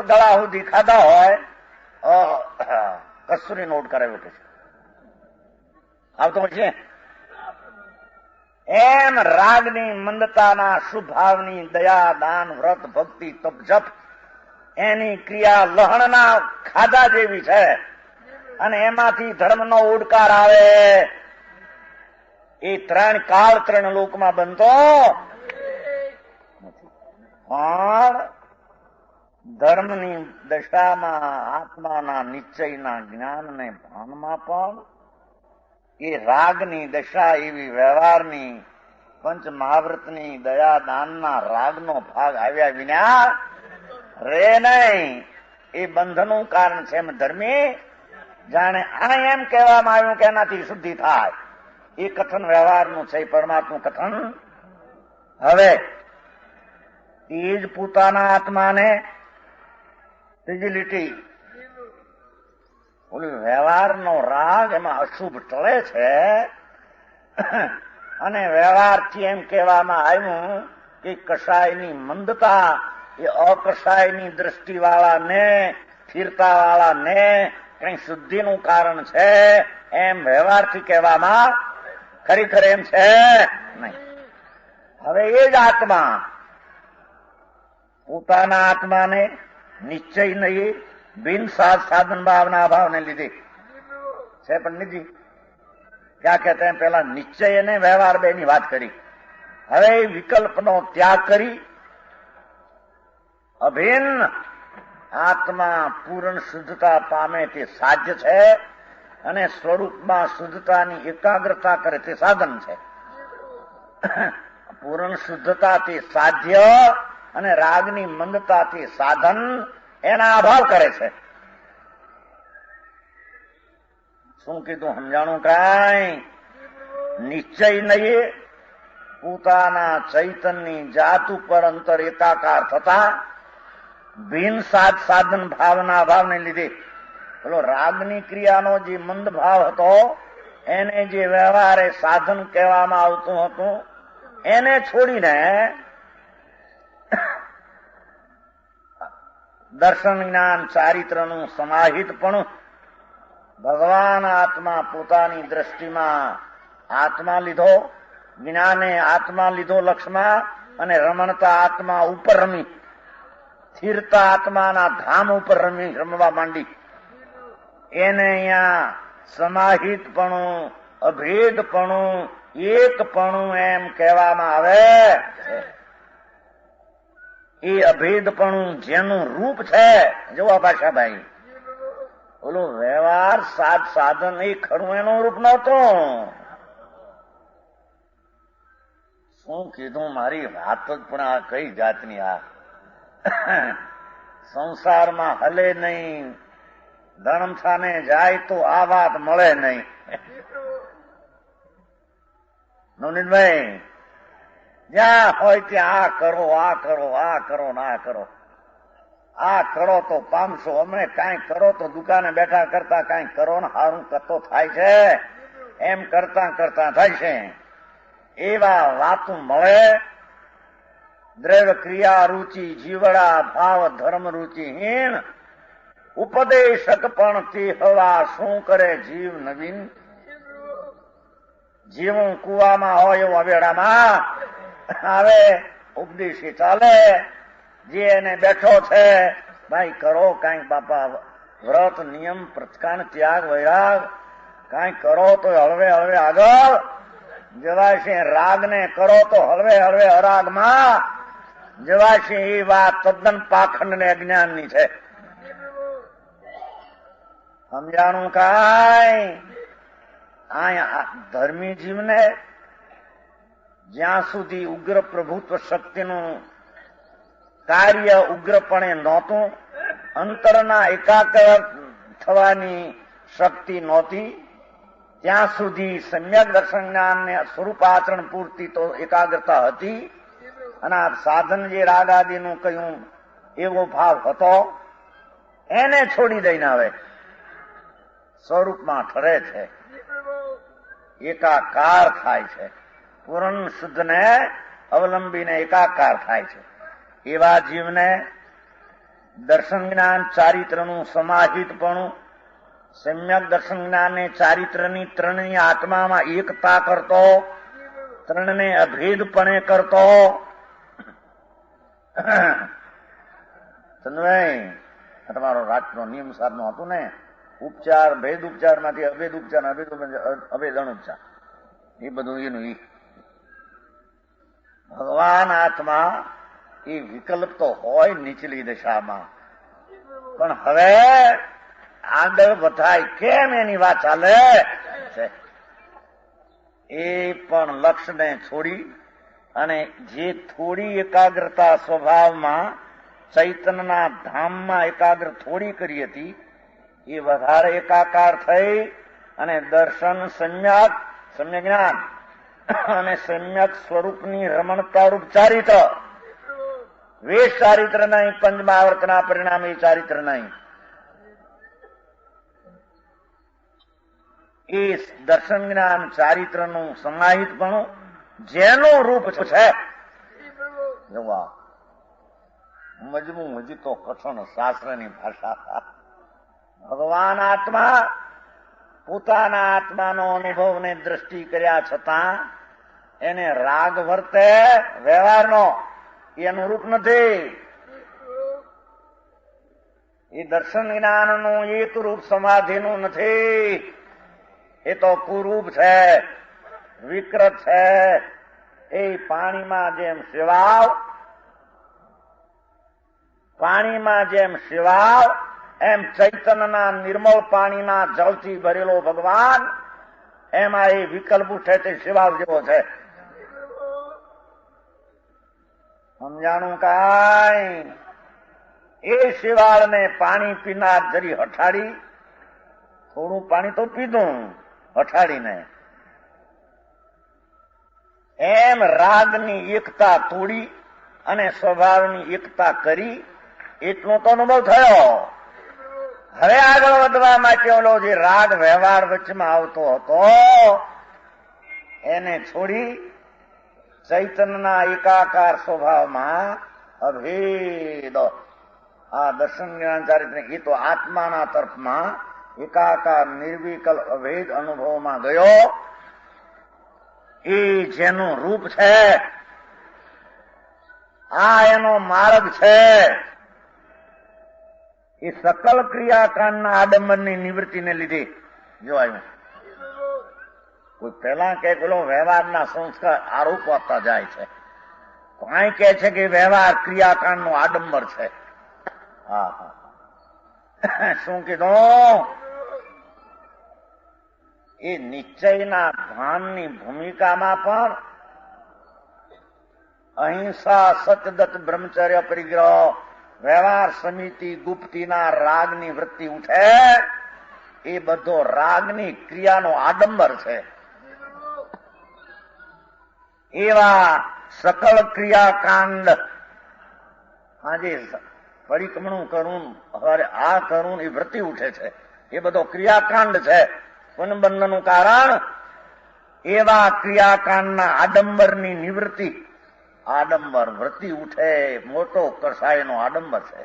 ગળા સુધી ખાધા હોય કસ્તુરી નોટ કરાવ્યો કે છે આવતો છે. એમ રાગની મંદતાના શુભાવની દયા દાન વ્રત ભક્તિ તપ જપ એની ક્રિયા લહણના ખાધા જેવી છે. અને એમાંથી ધર્મનો ઉડકાર આવે. એ 3 કાળ 3 લોકમાં બનતો પણ ધર્મની દશામાં આત્માના નિશ્ચયના જ્ઞાનને ભાનમાં પણ એ રાગની દશા એવી વ્યવહારની પંચ મહાવ્રતની દયા દાનના રાગનો ભાગ આવ્યા વિના રે નહીં. એ બંધનું કારણ છે. એમ ધર્મી જાણે આ એમ કહેવામાં આવ્યું કે એનાથી શુદ્ધિ થાય. એ કથન વ્યવહારનું છે, પરમાત્મનું કથન. હવે એ જ પોતાના આત્માને ત્રીજી લીટી ઓલી વ્યવહારનો રાગ એમાં અશુભ ટળે છે. અને વ્યવહારથી એમ કહેવામાં આવ્યું કે કષાયની મંદતા એ અકષાયની દ્રષ્ટિવાળાને, સ્થિરતાવાળાને કઈ શુદ્ધિનું કારણ છે એમ વ્યવહારથી કહેવામાં ખરેખર એમ છે નહીં. હવે એ જ આત્મા પોતાના આત્માને નિશ્ચય નહીં, બિન સાધન ભાવના અભાવને લીધે છે પણ નિધિ ક્યાં કહેતા એમ પેલા નિશ્ચય અને વ્યવહાર બે ની વાત કરી. હવે વિકલ્પનો ત્યાગ કરી અભિન્ન આત્મા પૂર્ણ શુદ્ધતા પામે તે સાધ્ય છે. અને સ્વરૂપમાં શુદ્ધતાની એકાગ્રતા કરે તે સાધન છે. પૂર્ણ શુદ્ધતા તે સાધ્ય અને રાગની મંદતા તે સાધન એના અભાવ કરે છે. શું કીધું સમજાણું? કાંઈ નિશ્ચય નહીં, પોતાના ચૈતનની જાત ઉપર અંતર એકાકાર થતા ભિન્ન સાધન ભાવના અભાવને લીધે પેલો રાગની ક્રિયાનો જે મંદ ભાવ હતો એને જે વ્યવહારે સાધન કહેવામાં આવતું હતું એને છોડીને દર્શન જ્ઞાન ચારિત્રનું સમાહિતપણું, ભગવાન આત્મા પોતાની દ્રષ્ટિમાં આત્મા લીધો, જ્ઞાને આત્મા લીધો લક્ષમાં, અને રમણતા આત્મા ઉપર રમી, સ્થિરતા આત્માના ધામ ઉપર રમવા માંડી. એને અહીંયા સમાહિતપણું, અભેદપણું, એકપણું એમ કહેવામાં આવે. એ અભેદપણું જેનું રૂપ છે, જોવા ભાષાભાઈ, ઓલું વ્યવહાર સાધન એ ખરું એનું રૂપ નહોતું. શું કીધું મારી વાત જ પણ આ કઈ જાતની, આ સંસારમાં હલે નહીં, ધર્મસ્થાને જાય તો આ વાત મળે નહીં. નવનીતભાઈ, જ્યાં હોય ત્યાં આ કરો, આ કરો, આ કરો, ના કરો, આ કરો તો પામશો, અમે કાંઈ કરો તો દુકાને બેઠા કરતા કાંઈ કરો ને સારું કરતો થાય છે, એમ કરતા કરતા થાય છે. એવા વાતો મળે. દ્રવ્ય ક્રિયા રૂચિ જીવડા ભાવ ધર્મ રૂચિહીન, ઉપદેશક પણ તે હવા શું કરે જીવ નવીન. જીવું કુવામાં હોય એવું અવેડામાં હવે ઉપદેશી ચાલે. જે એને બેઠો છે, ભાઈ કરો કાંઈક બાપા, વ્રત નિયમ પ્રત્કાન ત્યાગ વૈરાગ કાંઈક કરો તો હળવે હળવે આગળ જવાશે. રાગને કરો તો હળવે હળવે અરાગમાં જવાશે. એ વાત તદ્દન પાખંડ ને અજ્ઞાનની છે. સમજાણું કાંઈ? આ ધર્મી જીવને જ્યાં સુધી ઉગ્ર પ્રભુત્વ શક્તિનું કાર્ય ઉગ્રપણે નહોતું, અંતરના એકાગ્ર થવાની શક્તિ નહોતી, ત્યાં સુધી સમ્યક દર્શન જ્ઞાનને સ્વરૂપ આચરણ પૂરતી તો એકાગ્રતા હતી. અને આ સાધન જે રાગ આદિનું કહ્યું એવો ભાવ હતો, એને છોડી દઈને હવે સ્વરૂપમાં ઠરે છે, એકાકાર થાય છે. પૂર્ણ શુદ્ધને અવલંબીને એકાકાર થાય છે. એવા જીવને દર્શન જ્ઞાન ચારિત્રનું સમાહિતપણું, સમ્યક દર્શન જ્ઞાનને ચારિત્રની ત્રણની આત્મામાં એકતા કરતો, ત્રણને અભેદપણે કરતો. ચંદ્રભાઈ, તમારો રાતનો નિયમ સાધનો હતું ને, ઉપચાર ભેદ ઉપચાર માંથી અભેદ ઉપચાર, અભેદ અણુપચાર, એ બધું એનું ભગવાન આત્મા એ વિકલ્પ તો હોય નીચલી દશામાં, પણ હવે આગળ વધાય કેમ એની વાત ચાલે છે. એ પણ લક્ષ્યને છોડી અને જે થોડી એકાગ્રતા સ્વભાવમાં ચૈતન્યના ધામમાં એકાગ્ર થોડી કરી હતી, એ વધારે એકાકાર થઈ અને દર્શન સમ્યક જ્ઞાન અને સમ્યક સ્વરૂપની રમણતા રૂપ ચારિત્ર, વેશ ચારિત્ર નહીં, પંચમહાવર્તના પરિણામે ચારિત્ર નહીં, એ દર્શન જ્ઞાન ચારિત્રનું સમાહિતપણું જેનું રૂપ છે. જોવા મજમું હજી તો કઠણ શાસ્ત્રની ભાષા. ભગવાન આત્મા પોતાના આત્માનો અનુભવને દ્રષ્ટિ કર્યા છતાં એને રાગ વર્તે વ્યવહારનો, એનું રૂપ નથી. એ દર્શન જ્ઞાનનું એક રૂપ સમાધિનું નથી, એ તો કુરૂપ છે, વિકૃત છે. એ પાણીમાં જેમ શિવાવ એમ ચૈતન્યના નિર્મળ પાણીના જળથી ભરેલો ભગવાન, એમાં એ વિકલ્પ ઉઠે તે શિવાવ જેવો છે. સમજાણું કાંઈ? એ શિવાળને પાણી પીનાર જરી હઠાડી, થોડું પાણી તો પીધું હઠાડીને, એમ રાગની એકતા તોડી અને સ્વભાવની એકતા કરી, એટલો તો અનુભવ થયો. હવે આગળ વધવા માટે ઓલો જે રાગ વ્યવહાર વચ્ચેમાં આવતો હતો એને છોડી ચૈતન્યના એકાકાર સ્વભાવમાં અભેદ આ દર્શન જ્ઞાન ચારિત્ર એ તો આત્માના તરફમાં એકાકાર નિર્વિકલ્પ અભેદ અનુભવમાં ગયો. એ જેનું રૂપ છે આ એનો માર્ગ છે. એ સકલ ક્રિયાકાંડના આડંબરની નિવૃત્તિને લીધે જો આવ્યું. કોઈ પહેલા કે પેલો વ્યવહારના સંસ્કાર આરોપ આપતા જાય છે, તો અહીં કે છે કે વ્યવહાર ક્રિયાકાંડનો આડંબર છે. હા હા શું કીધું? એ નિશ્ચયના ભાનની ભૂમિકામાં પણ અહિંસા, સતદત્ત, બ્રહ્મચર્ય, પરિગ્રહ, વ્યવહાર સમિતિ, ગુપ્તીના રાગની વૃત્તિ ઉઠે. એ બધો રાગની ક્રિયાનો આડંબર છે. એવા સકળ ક્રિયાકાંડ આજે પરિક્રમણું કરું, આ કરું, એ વૃત્તિ ઉઠે છે. એ બધો ક્રિયાકાંડ છે. પુનબંધનું કારણ એવા ક્રિયાકાંડના આડંબરની નિવૃત્તિ. આડંબર વૃત્તિ ઉઠે, મોટો કસાયનો આડંબર છે.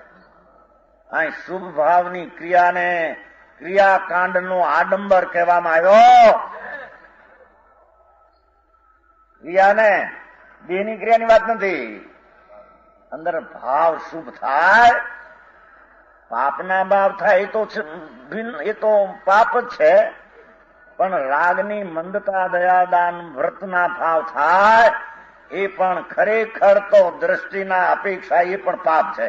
અહીં શુભ ભાવની ક્રિયાને ક્રિયાકાંડનો આડંબર કહેવામાં આવ્યો. ક્રિયાને દેહની ક્રિયાની વાત નથી. અંદર ભાવ શુભ થાય, પાપના ભાવ થાય એ તો ભિન્ન, એ તો પાપ જ છે. પણ રાગની મંદતા, દયાદાન, વ્રતના ભાવ થાય એ પણ ખરેખર તો દ્રષ્ટિના અપેક્ષા એ પણ પાપ છે.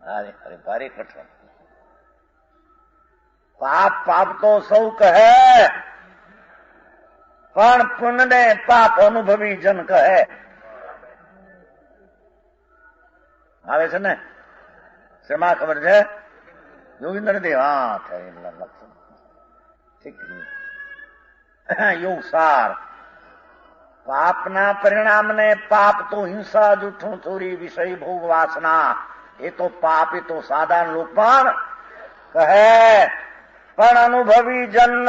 અરે ભારે કઠણ. પાપ પાપ તો સૌ કહે, પણ પુણ્યને પાપ અનુભવી જન કહે. આવે છે ને? શેમાં ખબર છે? જોગીન્દ્ર દેવ. હા ઠીક. એવું સાર. પાપના પરિણામને પાપ તો હિંસા, જૂઠું, ચોરી, વિષય ભોગ, વાસના એ તો પાપ, એ તો સાધારણ લોક પણ કહે. પણ અનુભવી જન,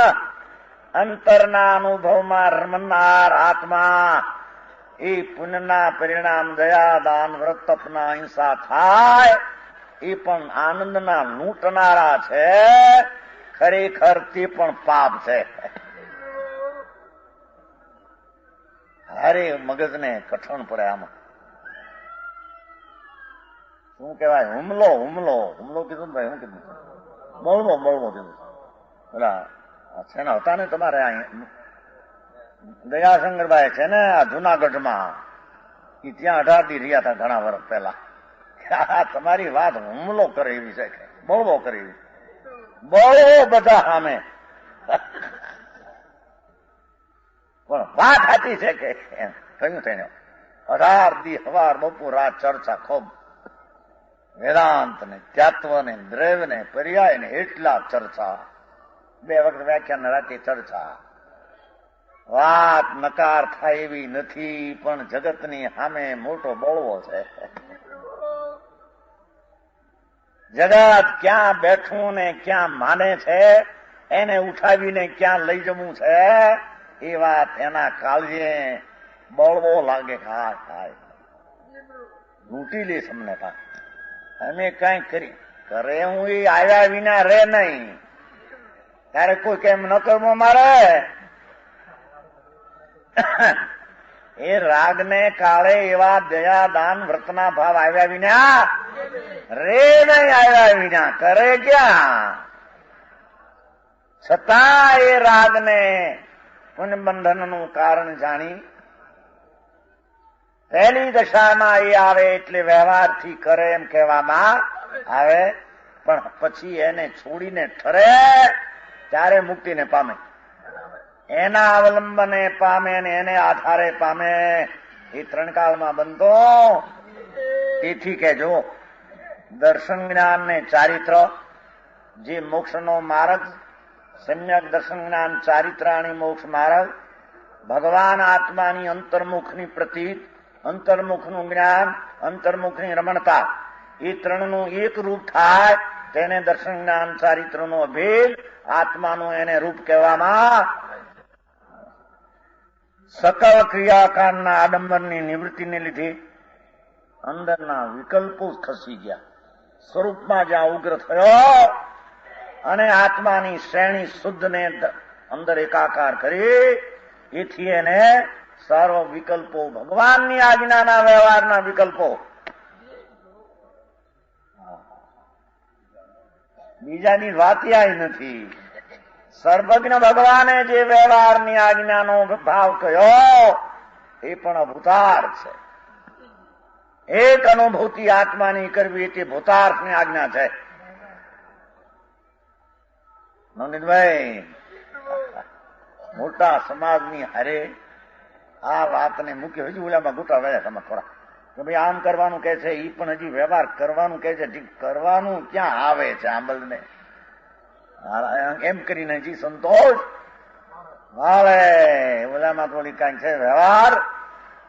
અંતરના અનુભવમાં રમનાર આત્મા, એ પુણ્યના પરિણામ દયા, દાન, વ્રત, તપના હિંસા થાય એ પણ આનંદના લૂંટનારા છે. ખરેખર તે પણ પાપ છે. અરે મગજને કઠણ પડે આમાં. શું કેવાય? હુમલો હુમલો હુમલો કીધું ભાઈ. શું કીધું? બળવો બળવો કીધું. પેલા છે ને હતા ને તમારે અહીં દયાશંકરભાઈ છે ને આ જુનાગઢમાં, એ ત્યાં 18 દી રહ્યા હતા ઘણા વર્ષ પહેલા. તમારી વાત હુમલો કરે એવી છે, બળવો કરે એવી. બળવો બધા સામે. પણ વાત સાચી છે કે કહ્યું તેને 18 દી સવાર બપોર રાત ચર્ચા ખૂબ. વેદાંત ને, ત્યાત્વ ને, દ્રવ્ય ને, પર્યાય ને, એટલા ચર્ચા. 2 વખત વ્યાખ્યાન, રાતે ચર્ચા. વાત નકાર થાય એવી નથી, પણ જગતની સામે મોટો બળવો છે. જગત ક્યાં બેઠું ને ક્યાં માને છે, એને ઉઠાવીને ક્યાં લઈ જવું છે, એ વાત એના કાળજે બળવો લાગે. ખાય ખાય લૂંટી લઈશ અમને. અમે કઈ કરી કરે હું એ આવ્યા વિના રે નહીં. ત્યારે કોઈ કેમ ન કરવું મારે? એ રાગને કાળે એવા દયા, દાન, વ્રતના ભાવ આવ્યા વિના રે નહીં. આવ્યા વિના કરે ક્યાં? છતાં એ રાગને પુનબંધનનું કારણ જાણી પહેલી દશામાં એ આવે એટલે વ્યવહારથી કરે એમ કહેવામાં આવે. પણ પછી એને છોડીને ઠરે ત્યારે મુક્તિને પામે. એના અવલંબને પામે ને એને આધારે પામે. એ 3 કાળમાં બનતો. તેથી કહેજો દર્શન જ્ઞાન ને ચારિત્ર જે મોક્ષનો માર્ગ, સમ્યક દર્શન જ્ઞાન ચારિત્રાણી મોક્ષ માર્ગ, ભગવાન આત્માની અંતર્મુખની પ્રતીત, અંતર્મુખનું જ્ઞાન, અંતર્મુખની રમણતા, એ 3નું એક રૂપ થાય તેને દર્શન જ્ઞાન ચારિત્રનો અભેદ આત્માનું એને રૂપ કહેવામાં. સકલ ક્રિયાકાંડના આડંબરની નિવૃત્તિને લીધે અંદરના વિકલ્પો ખસી ગયા. સ્વરૂપમાં જ્યાં ઉગ્ર થયો અને આત્માની શ્રેણી શુદ્ધને અંદર એકાકાર કરી, એથી એને સર્વ વિકલ્પો, ભગવાનની આજ્ઞાના વ્યવહારના વિકલ્પો, બીજાની વાત નથી. સર્વજ્ઞ ભગવાને જે વ્યવહારની આજ્ઞાનો ભાવ કહ્યો એ પણ અભૂતાર્થ છે. એક અનુભૂતિ આત્માની કરવી તે ભૂતાર્થની આજ્ઞા છે. નવનીતભાઈ, મોટા સમાજની હારે આ વાતને મૂકી. હજુ ઓલામાં ગોટા વળ્યા તમે થોડા કે ભાઈ આમ કરવાનું કે છે, એ પણ હજી વ્યવહાર કરવાનું કે છે. કરવાનું ક્યાં આવે છે આંબલને? એમ કરીને હજી સંતોષ વાળે ઓલામાં થોડી કાંઈ છે.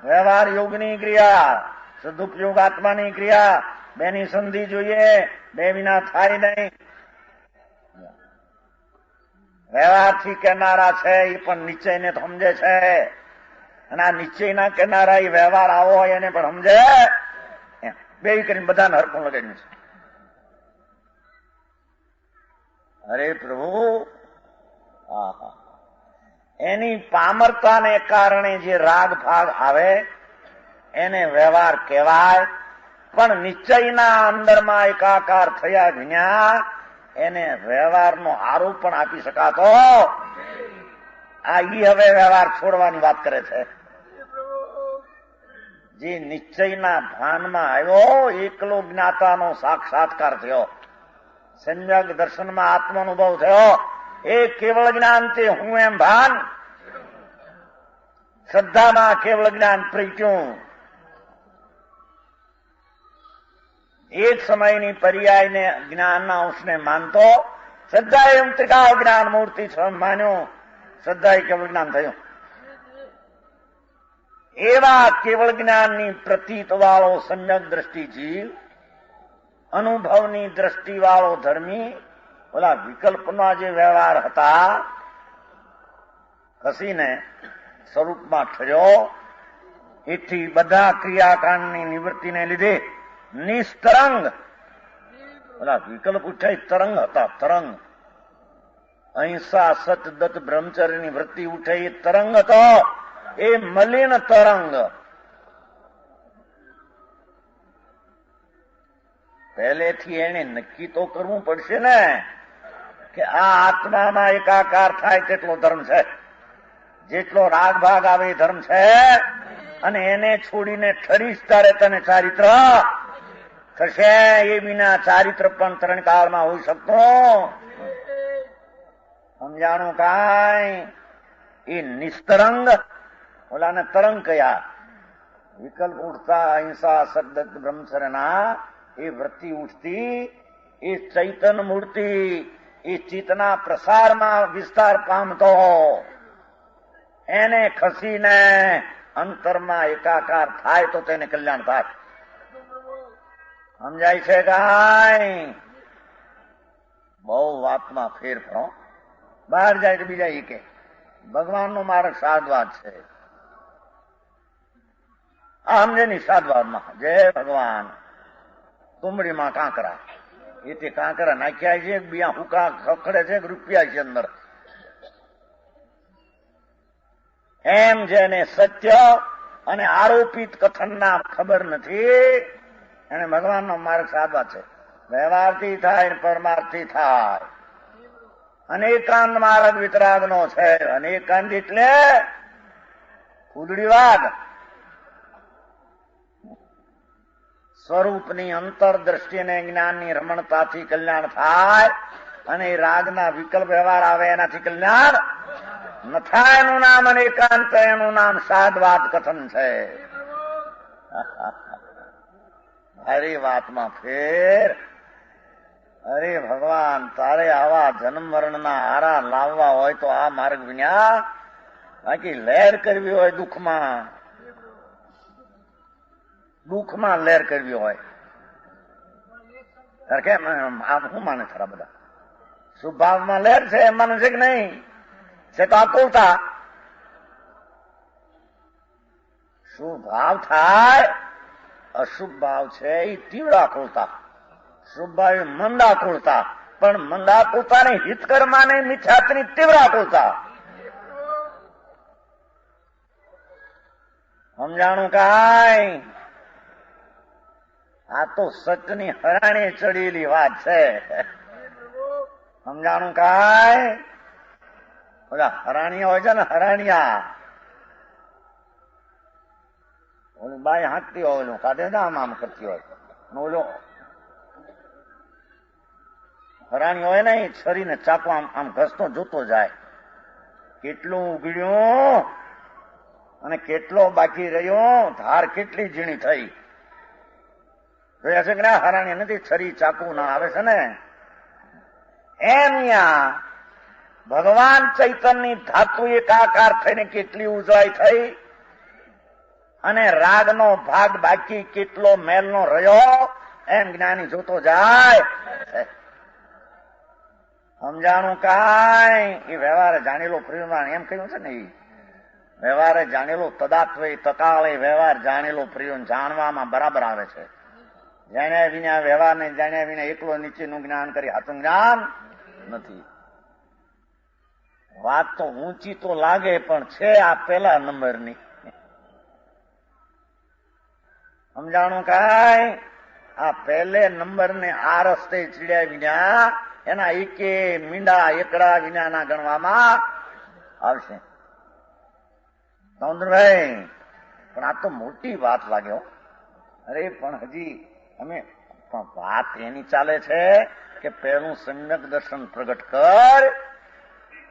વ્યવહાર યોગની ક્રિયા, સદુપયોગ આત્માની ક્રિયા, બેની સંધિ જોઈએ, બે વિના થાય નહીં. વ્યવહારથી કહેનારા છે એ પણ નિશ્ચયને સમજે છે, અને આ નિશ્ચયના કહેનારા એ વ્યવહાર આવો હોય એને પણ સમજે. બે કરીને બધાને હરખું લગાડ્યું છે. અરે પ્રભુ, એની પામરતાને કારણે જે રાગ ભાગ આવે એને વ્યવહાર કહેવાય, પણ નિશ્ચયના અંદરમાં એકાકાર થયા વિના એને વ્યવહારનો આરોપ પણ આપી શકાતો. આ ઈ હવે વ્યવહાર છોડવાની વાત કરે છે. જે નિશ્ચયના ભાનમાં આવ્યો, એકલો જ્ઞાતાનો સાક્ષાત્કાર થયો, સંયગ દર્શનમાં આત્માનુભવ થયો, એ કેવળ જ્ઞાન તે હું એમ ભાન, શ્રદ્ધામાં કેવળ જ્ઞાન પ્રગટ્યું. એક સમયની પર્યાયને જ્ઞાનના અંશને માનતો, શ્રદ્ધા એમ ત્રિકાળ જ્ઞાન મૂર્તિ માન્યું, શ્રદ્ધા એ કેવળ જ્ઞાન થયું. એવા કેવળ જ્ઞાનની પ્રતીત વાળો સંયગ દ્રષ્ટિ જીવ, અનુભવની દ્રષ્ટિ વાળો ધર્મી, ઓલા વિકલ્પના જે વ્યવહાર હતા ખસીને સ્વરૂપમાં ઠર્યો. એથી બધા ક્રિયાકાંડની નિવૃત્તિને લીધે નિસ્તરંગ, ઓલા વિકલ્પ ઉઠાય તરંગ હતા, તરંગ. અહિંસા સતદત્ત બ્રહ્મચર્યની વૃત્તિ ઉઠે એ તરંગ હતો, એ મલિન તરંગ. પહેલેથી એને નક્કી તો કરવું પડશે ને કે આ આત્મામાં એકાકાર થાય તેટલો ધર્મ છે, જેટલો રાગ ભાગ આવે એ ધર્મ છે, અને એને છોડીને ઠરીશ તારે તને ચારિત્ર થશે. એ વિના ચારિત્ર પણ તરણકાળમાં હોઈ શકતું. સમજાણું કાંઈ? એ નિસ્તરંગ, ઓલાને તરંગ કયા વિકલ્પ ઉઠતા અહિંસા સદત બ્રહ્મચર્યના એ વૃત્તિ ઉઠતી, એ ચૈતન મૂર્તિ એ ચિત્તના પ્રસારમાં વિસ્તાર પામતો, એને ખસીને અંતરમાં એકાકાર થાય તો તેને કલ્યાણ થાય. સમજાય છે કાંઈ? બહુ વાતમાં ફેર પડો. બહાર જાય તો બીજા એ કે ભગવાનનો માર્ગ સાધવાદ છે. આ સમજે નહીં સાધવાદમાં જય ભગવાન. તુંબડીમાં કાંકરા, એ તે કાંકરા નાખ્યા છે, બીયા હુકા ખખડે છે, રૂપિયા છે અંદર. એમ જેને સત્ય અને આરોપિત કથનના ખબર નથી, એને ભગવાનનો માર્ગ સાધવા છે. વ્યવહારથી થાય ને પરમાર્થથી થાય. અનેકાંત માર્ગ વિતરાગનો છે. અનેકાંત એટલે ફૂદડીવાદ. સ્વરૂપની અંતરદ્રષ્ટિને જ્ઞાનની રમણતાથી કલ્યાણ થાય, અને રાગના વિકલ્પ વ્યવહાર આવે એનાથી કલ્યાણ ન થાય. એનું નામ અનેકાંત, એનું નામ સાધવાદ કથન છે. અરે વાતમાં ફેર. અરે ભગવાન, તારે આવા જન્મ મરણના હારા લાવવા હોય તો આ માર્ગ વિના, બાકી લહેર કરવી હોય દુઃખમાં, દુઃખમાં લહેર કરવી હોય ત્યારે કેમ આમ શું માને ખરા બધા? સ્વભાવમાં લહેર છે એમ માને છે કે નહીં? છે તો આકુલતા. શું ભાવ થાય? અશુભ ભાવ છે એ તીવ્રાકુળતા, શુભ ભાવ એ મંદાકુળતા, પણ મંદાકુળતાને હિતકર્માને મિથ્યાત્વની તીવ્રાકુળતા. સમજાણું કાંઈ? આ તો સચની હરાણી ચડેલી વાત છે. સમજાણું કાંઈ? બધા હરાણીયા હોય છે ને, હરાણીયા ઓલી બાઈ હાંકતી હોય, ઓલું કાઢે ને આમ કરતી હોય, ઓલો હરાણી હોય ને એ છરીને ચાકુ આમ ઘસતો જોતો જાય, કેટલું ઉગડ્યું અને કેટલો બાકી રહ્યો, ધાર કેટલી ઝીણી થઈ. જોયા છે કે ના? હરાણી નથી, છરી ચાકુ ના આવે છે ને એમ. ભગવાન ચૈતન્યની ધાતુ એકાકાર થઈને કેટલી ઉજળાઈ થઈ અને રાગનો ભાગ બાકી કેટલો મેલનો રહ્યો એમ જ્ઞાની જોતો જાય. સમજાણું કાંઈ? એ વ્યવહારે જાણેલો પ્રિયમાન એમ કહ્યું છે ને, એ વ્યવહારે જાણેલો તદાત્વે તકાળે વ્યવહાર જાણેલો પ્રિય જાણવામાં બરાબર આવે છે. જાણ્યા વિના વ્યવહારને જાણ્યા વિના એકલો નીચેનું જ્ઞાન કરી સાચું જ્ઞાન નથી. વાત તો ઊંચી તો લાગે પણ છે આ પેલા નંબરની. સમજાણું કાંઈ? આ પહેલે નંબરને આ રસ્તે ચીડ્યા વિના એના એકે મીંડા એકડા વિનાના ગણવામાં આવશે. સૌંદરભાઈ, પણ આ તો મોટી વાત લાગ્યો. અરે પણ હજી અમે પણ વાત એની ચાલે છે કે પહેલું સમ્યક દર્શન પ્રગટ કર.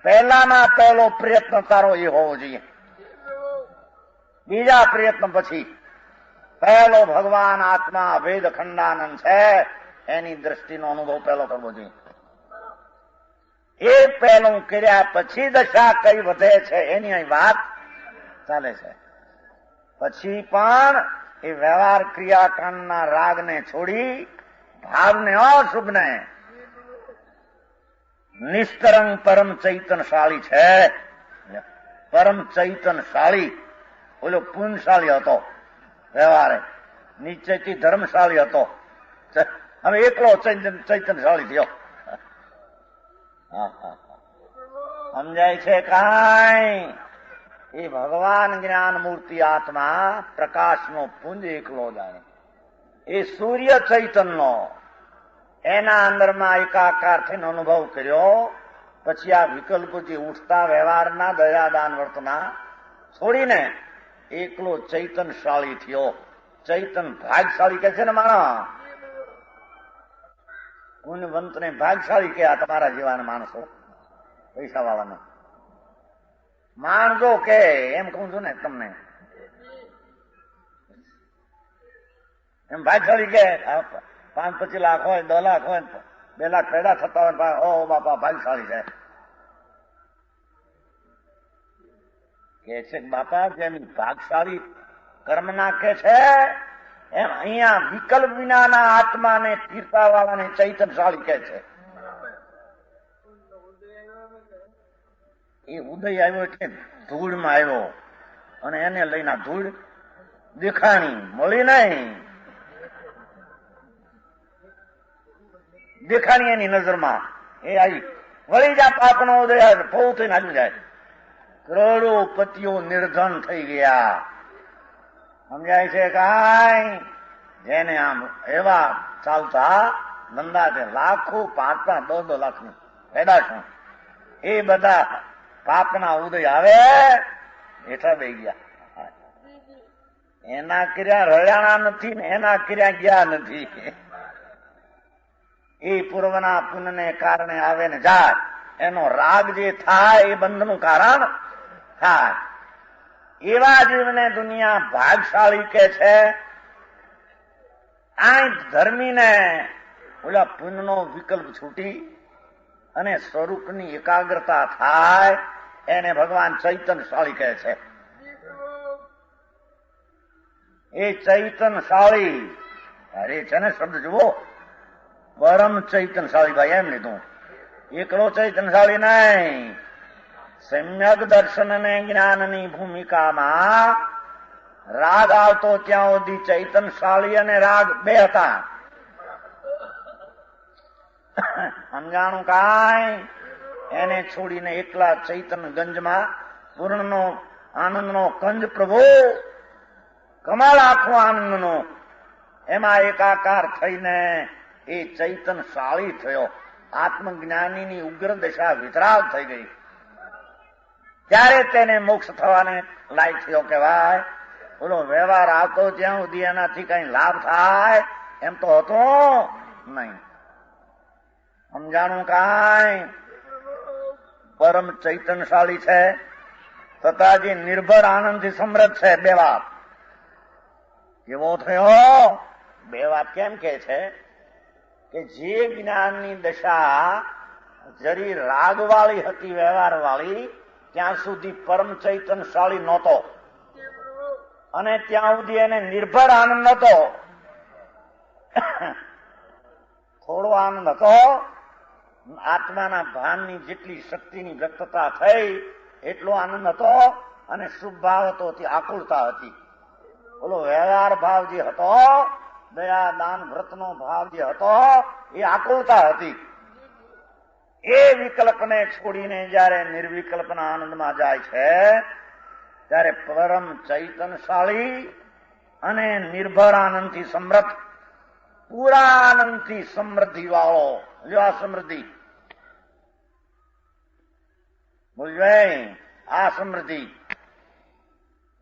પહેલાના પહેલો પ્રયત્ન તારો એ હોવો જોઈએ, બીજા પ્રયત્ન પછી. પહેલો ભગવાન આત્મા અભેદ ખંડાનંદ છે એની દ્રષ્ટિનો અનુભવ પહેલો કરવો જોઈએ. એ પહેલું કર્યા પછી દશા કઈ વધે છે એની અહીં વાત ચાલે છે. પછી પણ એ વ્યવહાર ક્રિયાકાંડના રાગને છોડી ભાવને અશુભને નિષ્કરંગ પરમ ચૈતનશાળી છે. પરમ ચૈતનશાળી ઓલો પુણ્યશાળી હતો વ્યવહારે, નીચેથી ધર્મશાળી હતો, હવે એકલો ચૈતનશાળી થયો. સમજાય છે કાંઈ? એ ભગવાન જ્ઞાન મૂર્તિ આત્મા પ્રકાશનો પુંજ એકલો જાણે. એ સૂર્ય ચૈતનનો એના અંદરમાં એકાકાર થઈને અનુભવ કર્યો. પછી આ વિકલ્પોથી ઉઠતા વ્યવહારના દયાદાન વર્તના છોડીને એકલો ચૈતનશાળી થયો. ચૈતન ભાગશાળી કે છે ને માણસ, પુણ્યવંતને ભાગશાળી કે આ તમારા જેવા માણસો પૈસા વાળાને માણસો કે એમ કહું છું ને તમને, એમ ભાગશાળી કે 5-25 લાખ હોય, 10 લાખ હોય, 2 લાખ પેડા થતા હોય, ઓ બાપા ભાગશાળી છે કે છે. બાપા જેમ ભાગશાળી કર્મ નાખે છે એમ અહીંયા વિકલ્પ વિનાના આત્માને પીરતા વાળાને ચૈતનશાળી કે છે. એ ઉદય આવ્યો એટલે ધૂળમાં આવ્યો અને એને લઈને ધૂળ દેખાણી મળી નહીં, દેખાણી એની નજરમાં એ આવી વળી જા પાપનો ઉદય ફોઉ થઈને આવી જાય. કરોડો પતિઓ નિર્ધન થઈ ગયા. સમજાય છે કાંઈ? જેને આમ એવા ચાલતા ધંધા છે, લાખો 5-10 લાખની પેદાશ, એ બધા પાપના ઉદય આવે હેઠા બે ગયા. એના ક્રિયા રળ્યાણા નથી ને એના ક્રિયા ગયા નથી. એ પૂર્વના પુણ્યને કારણે આવે ને જાય. એનો રાગ જે થાય એ બંધનું કારણ થાય. એવા જીવને દુનિયા ભાગશાળી કે છે. આ ધર્મીને ઓલા પુણ્યનો વિકલ્પ છૂટી અને સ્વરૂપની એકાગ્રતા થાય એને ભગવાન ચૈતનશાળી કહે છે. એ ચૈતનશાળી, અરે છે ને શબ્દ જુઓ, પરમ ચૈતનશાળી ભાઈ એમ લીધું. એકલો ચૈતનશાળી નહીં, સમ્યક દર્શન અને જ્ઞાનની ભૂમિકામાં રાગ આવતો ત્યાં સુધી ચૈતનશાળી અને રાગ બે હતા. સમજાણું કાંઈ? એને છોડીને એકલા ચૈતનગંજમાં પૂર્ણનો આનંદનો કંજ પ્રભુ કમાલ આખો આનંદનો એમાં એકાકાર થઈને એ ચૈતનશાળી થયો. આત્મજ્ઞાનીની ઉગ્ર દશા વિતરાગ થઈ ગઈ. ત્યારે તેને મોક્ષ થવાને લાયક થયો કહેવાય. બોલો વ્યવહાર આવતો ત્યાં સુધી એનાથી કઈ લાભ થાય એમ તો હતો નહીં. સમજાણું કાંઈ? પરમ ચૈતનશાળી છે તથા જે નિર્ભર આનંદથી સમૃદ્ધ છે. બે વાત કેવો થયો? બે વાત કેમ કે છે કે જે જ્ઞાનની દશા જરી રાગવાળી હતી, વ્યવહારવાળી, ત્યાં સુધી પરમ ચૈતનશાળી નહોતો અને ત્યાં સુધી એને નિર્ભર આનંદ હતો. થોડો આનંદ હતો. આત્માના ભાનની જેટલી શક્તિની વ્યક્તતા થઈ એટલો આનંદ હતો અને શુભ ભાવ હતો, તે આકુળતા હતી. બોલો વ્યવહાર ભાવ જે હતો, દયા દાન વ્રતનો ભાવ જે હતો, એ આકુળતા હતી. એ વિકલ્પને છોડીને જયારે નિર્વિકલ્પના આનંદમાં જાય છે ત્યારે પરમ ચૈતનશાળી અને નિર્ભર આનંદથી સમૃદ્ધ, પૂરા આનંદથી સમૃદ્ધિ વાળો. જો આ સમૃદ્ધિ બોલવાય, આ સમૃદ્ધિ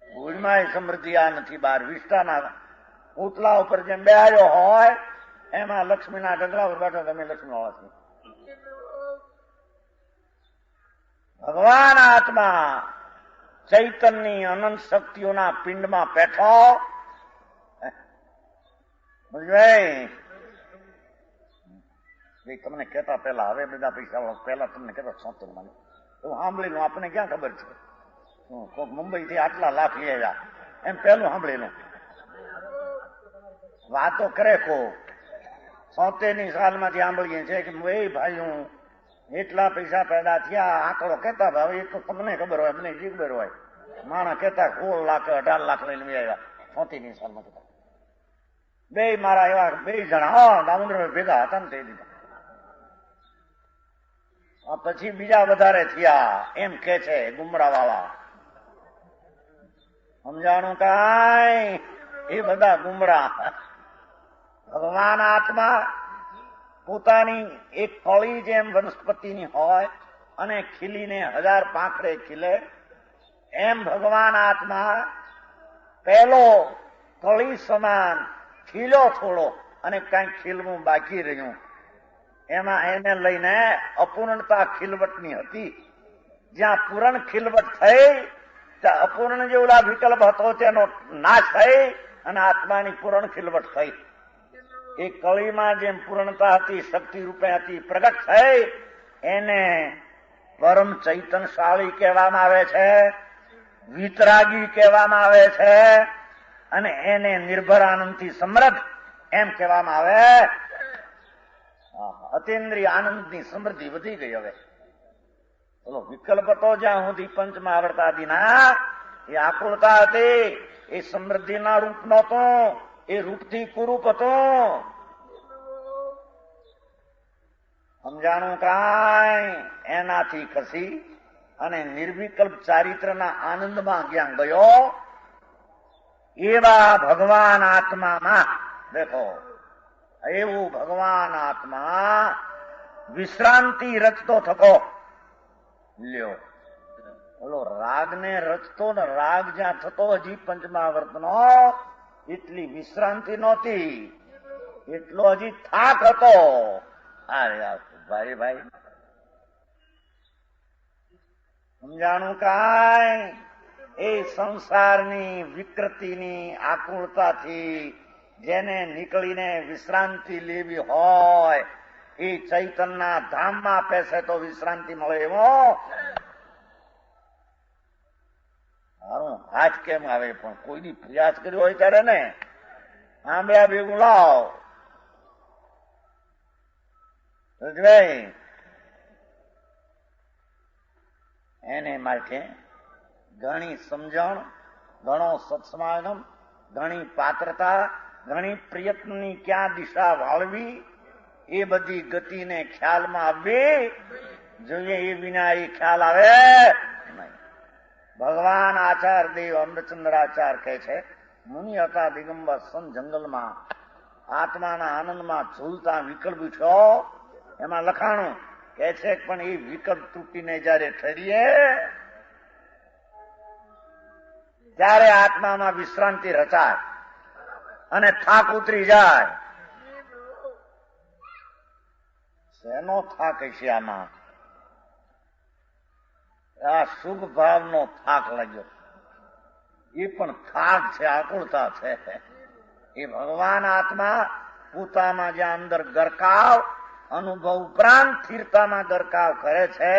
ભૂલમાં સમૃદ્ધિ આ નથી. બાર વિસ્તારના પૂતલા ઉપર જેમ બેહાયો હોય એમાં લક્ષ્મીના ઢગલા ઉપર બેઠો તમે લક્ષ્મી હોવા છો. ભગવાન આત્મા ચૈતનની અનંત શક્તિઓના પિંડમાં બેઠો. તમને કહેતા પેલા, હવે બધા પૈસા પેલા તમને કહેતા સોંતર મને એવું સાંભળેલું. આપણને ક્યાં ખબર છે? કોઈક મુંબઈ થી આટલા લાખ લઈ આવ્યા એમ પેલું સાંભળેલું. વાતો કરે કો 70ની સાલમાંથી સાંભળીએ છે કે એ ભાઈ હું એટલા પૈસા પેદા થયા. આંકડો કહેતા હવે એ તો તમને ખબર હોય, મને જે ખબર હોય. માણસ કહેતા 16 લાખ 18 લાખ લઈને આવ્યા 70ની સાલમાં. કહેતા બે મારા એવા બે જણા દામોદર ભેગા હતા ને તે દીધા. પછી બીજા વધારે થયા એમ કે છે ગુમરા વાળા. સમજાણું કાંઈ? એ બધા ગુમરા. ભગવાન આત્મા પોતાની એક કળી જેમ વનસ્પતિની હોય અને ખીલીને 1000 પાંખડે ખીલે એમ ભગવાન આત્મા પહેલો કળી સમાન ખીલો થોડો અને કઈક ખીલવું બાકી રહ્યું. એમાં એને લઈને અપૂર્ણતા ખીલવટની હતી. જ્યાં પૂર્ણ ખીલવટ થઈ ત્યાં અપૂર્ણ જે ઓલા વિકલ્પ હતો તેનો નાશ થઈ અને આત્માની પૂર્ણ ખીલવટ થઈ. એ કળીમાં જેમ પૂર્ણતા હતી, શક્તિ રૂપે હતી, પ્રગટ થઈ. એને પરમ ચૈતનશાળી કહેવામાં આવે છે, વિતરાગી કહેવામાં આવે છે અને એને નિર્ભર આનંદથી સમૃદ્ધ એમ કહેવામાં આવે. અતિન્દ્રિય આનંદની સમૃદ્ધિ વધી ગઈ. હવે બોલો વિકલ્પ તો જ્યાં સુધી પંચમાં આવડતાદીના એ આકુળતા હતી, એ સમૃદ્ધિના રૂપ નહોતો, એ રૂપથી કુરૂપ હતો. સમજાણું કાંઈ? એનાથી ખસી અને નિર્વિકલ્પ ચારિત્રના આનંદમાં જ્યાં ગયો એવા ભગવાન આત્મામાં દેખો, એવું ભગવાન આત્મા વિશ્રાંતિ રચતો થતો. લ્યો બોલો રાગને રચતો ને રાગ જ્યાં થતો હજી પંચમહાવર્તનો એટલી વિશ્રાંતિ નહોતી, એટલો હજી થાક હતો. અરે ભાઈ ભાઈ સમજાણું કાંઈ? એ સંસારની વિકૃતિની આકુળતાથી જેને નીકળીને વિશ્રાંતિ લેવી હોય એ ચૈતનના ધામમાં પેસે તો વિશ્રાંતિ મળે. એવો હારું હાથ કેમ આવે? પણ કોઈની પ્રયાસ કર્યો હોય ત્યારે ને આંબળા ભેગું લાવ. એને માટે ઘણી સમજણ ઘણો સત્સમાગમ, ઘણી પાત્રતા, ઘણી પ્રયત્નની ક્યાં દિશા વાળવી, એ બધી ગતિને ખ્યાલમાં આવવી જોઈએ. એ વિના એ ખ્યાલ આવે નહીં. ભગવાન આચાર દેવ અમૃતચંદ્રાચાર કહે છે, મુનિ હતા દિગંબર સન જંગલમાં આત્માના આનંદમાં ઝૂલતા વિકલ્પ ઉઠ્યો. એમાં લખાણું કે છે પણ એ વિકલ્પ તૂટીને જયારે ઠરીએ ત્યારે આત્મામાં વિશ્રાંતિ રચાય અને થાક ઉતરી જાય. શેનો થાક છે આમાં? આ શુભ ભાવનો થાક લાગ્યો. એ પણ થાક છે, આકુળતા છે. એ ભગવાન આત્મા પોતામાં જ્યાં અંદર ગરકાવ અનુભવ ઉપરાંત સ્થિરતામાં ગરકાવ કરે છે.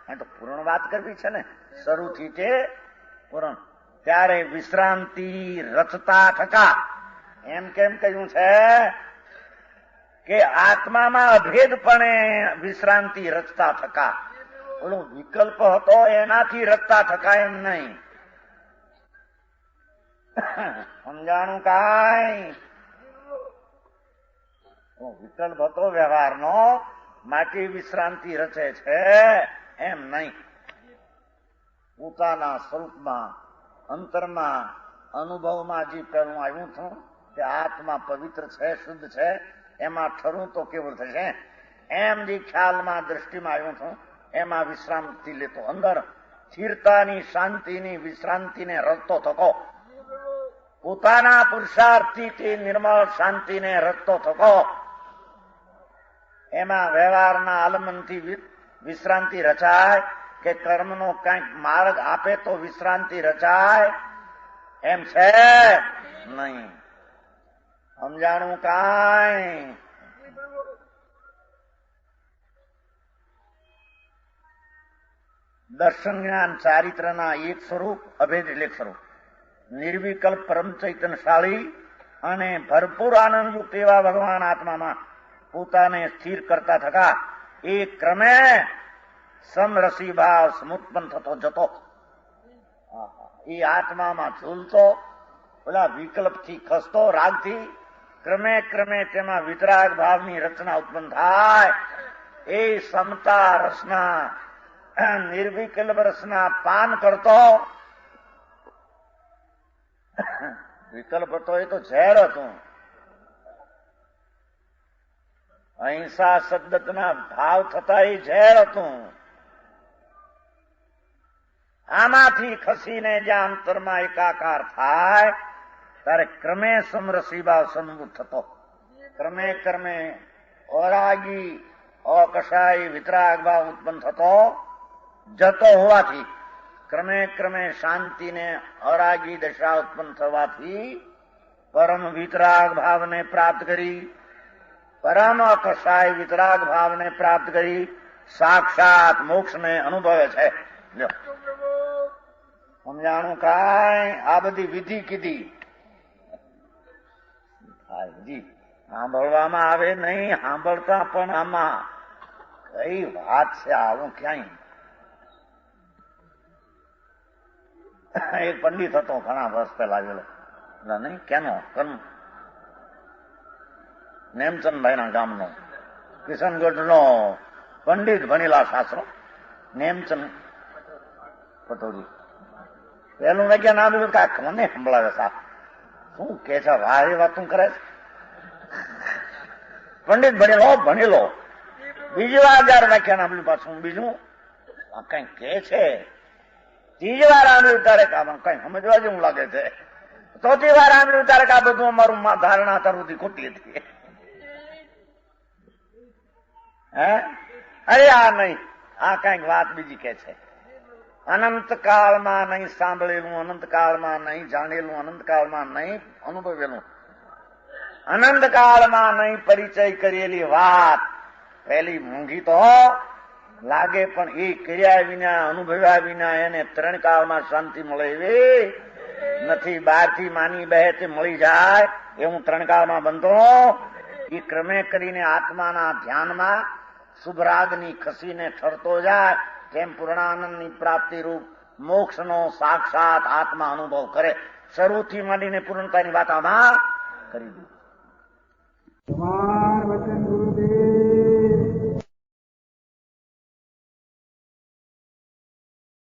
એ તો પૂર્ણ વાત કરવી છે ને, શરૂથી તે પૂર્ણ. ત્યારે વિશ્રાંતિ રચતા થકા એમ કેમ કહ્યું છે કે આત્મામાં અભેદપણે વિશ્રાંતિ રચતા થકા. ઓલો વિકલ્પ હતો એનાથી રચતા થકા એમ નહીં. સમજાણું કાંઈ? વિકલ્પ હતો વ્યવહારનો, માટે વિશ્રાંતિ રચે છે એમ નહીં. પોતાના સ્વરૂપમાં અંતરમાં અનુભવમાં જે પેલું આવ્યું હતું કે આત્મા પવિત્ર છે, શુદ્ધ છે, એમાં ઠરું તો કેવું થશે એમ જે ખ્યાલમાં દ્રષ્ટિમાં આવ્યું હતું એમાં વિશ્રાંતિ લેતો, અંદર સ્થિરતાની શાંતિની વિશ્રાંતિને રચતો થકો, પોતાના પુરુષાર્થથી તે નિર્મળ શાંતિને રચતો થકો. એમાં વ્યવહારના આલમનથી વિશ્રાંતિ રચાય કે કર્મનો કંઈક માર્ગ આપે તો વિશ્રાંતિ રચાય એમ છે નહીં. સમજાણું કાંઈ? દર્શન જ્ઞાન ચારિત્રના એક સ્વરૂપ, અભેદ એટલે એક સ્વરૂપ, નિર્વિકલ્પ પરમ ચૈતનશાળી અને ભરપૂર આનંદયુક્ત એવા ભગવાન આત્મામાં પોતાને સ્થિર કરતા થકા એ ક્રમે સમરસી ભાવ સમુત્પન્ન થતો જતો. એ આત્મામાં ઝૂલતો, પેલા વિકલ્પથી ખસતો, રાગથી ક્રમે ક્રમે તેમાં વિતરાગ ભાવની રચના ઉત્પન્ન થાય. એ સમતા રસના નિર્વિકલ્પ રસના પાન કરતો. વિકલ્પ હતો એ તો ઝેર હતું. અહિંસા સદ્દતના ભાવ થતા એ ઝેર હતું. આમાંથી ખસીને જ્યાં અંતરમાં એકાકાર થાય ત્યારે ક્રમે સમરસી ભાવ સન્મુખ થતો, ક્રમે ક્રમે અરાગી અકશાય વિતરાગ ભાવ ઉત્પન્ન થતો જતો હોવાથી ક્રમે ક્રમે શાંતિને અરાગી દશા ઉત્પન્ન થવાથી પરમ વિતરાગ ભાવને પ્રાપ્ત કરી, પરમ અકશાય વિતરાગ ભાવને પ્રાપ્ત કરી સાક્ષાત મોક્ષને અનુભવે છે. સમજાણું કાંઈ? આ બધી વિધિ કીધી. સાંભળવામાં આવે નહીં, સાંભળતા પણ આમાં કઈ વાત છે? આવું ક્યાંય. એક પંડિત હતો ઘણા વર્ષ પહેલા આવેલો, નહીં કેનો નેમચંદભાઈના ગામનો, કિશનગઢનો પંડિત, ભણેલા શાસ્ત્રો, નેમચંદ પટોરી. પેલું વાગ્યા ના આવ્યું કાંક મને સંભળાવે સાહેબ શું કે છે, વારે વાતું કરે છે. પંડિત ભણેલો બીજી વાર જયારે વાક્યા ના આવ્યું પાછું બીજું કઈ કે છે, ત્રીજી વાર આંબળ્યું ત્યારે કઈ સમજવા જેવું લાગે છે, ચોથી વાર આંબળ્યું ત્યારે આ બધું અમારું ધારણા તરફથી ખોટી હતી. હે અરે આ નહીં, આ કઈક વાત બીજી કે છે. અનંતકાળમાં નહીં સાંભળેલું, અનંતકાળમાં નહીં જાણેલું, અનંતકાળમાં નહીં અનુભવેલું, અનંતકાળમાં નહીં પરિચય કરેલી વાત પહેલી મોંઘી તો લાગે, પણ એ કર્યા વિના અનુભવ્યા વિના એને ત્રણ કાળમાં શાંતિ મળે એવી નથી. બહારથી માની બે તે મળી જાય એવું ત્રણ કાળમાં બનતો. એ ક્રમે કરીને આત્માના ધ્યાનમાં શુભરાગની ખસીને ઠરતો જાય, તેમ પૂર્ણાનંદની પ્રાપ્તિ રૂપ મોક્ષનો સાક્ષાત આત્મા અનુભવ કરે. શરૂથી માંડીને પૂર્ણતાની વાત આમાં કરી દીધી. વચન ગુરુદેવ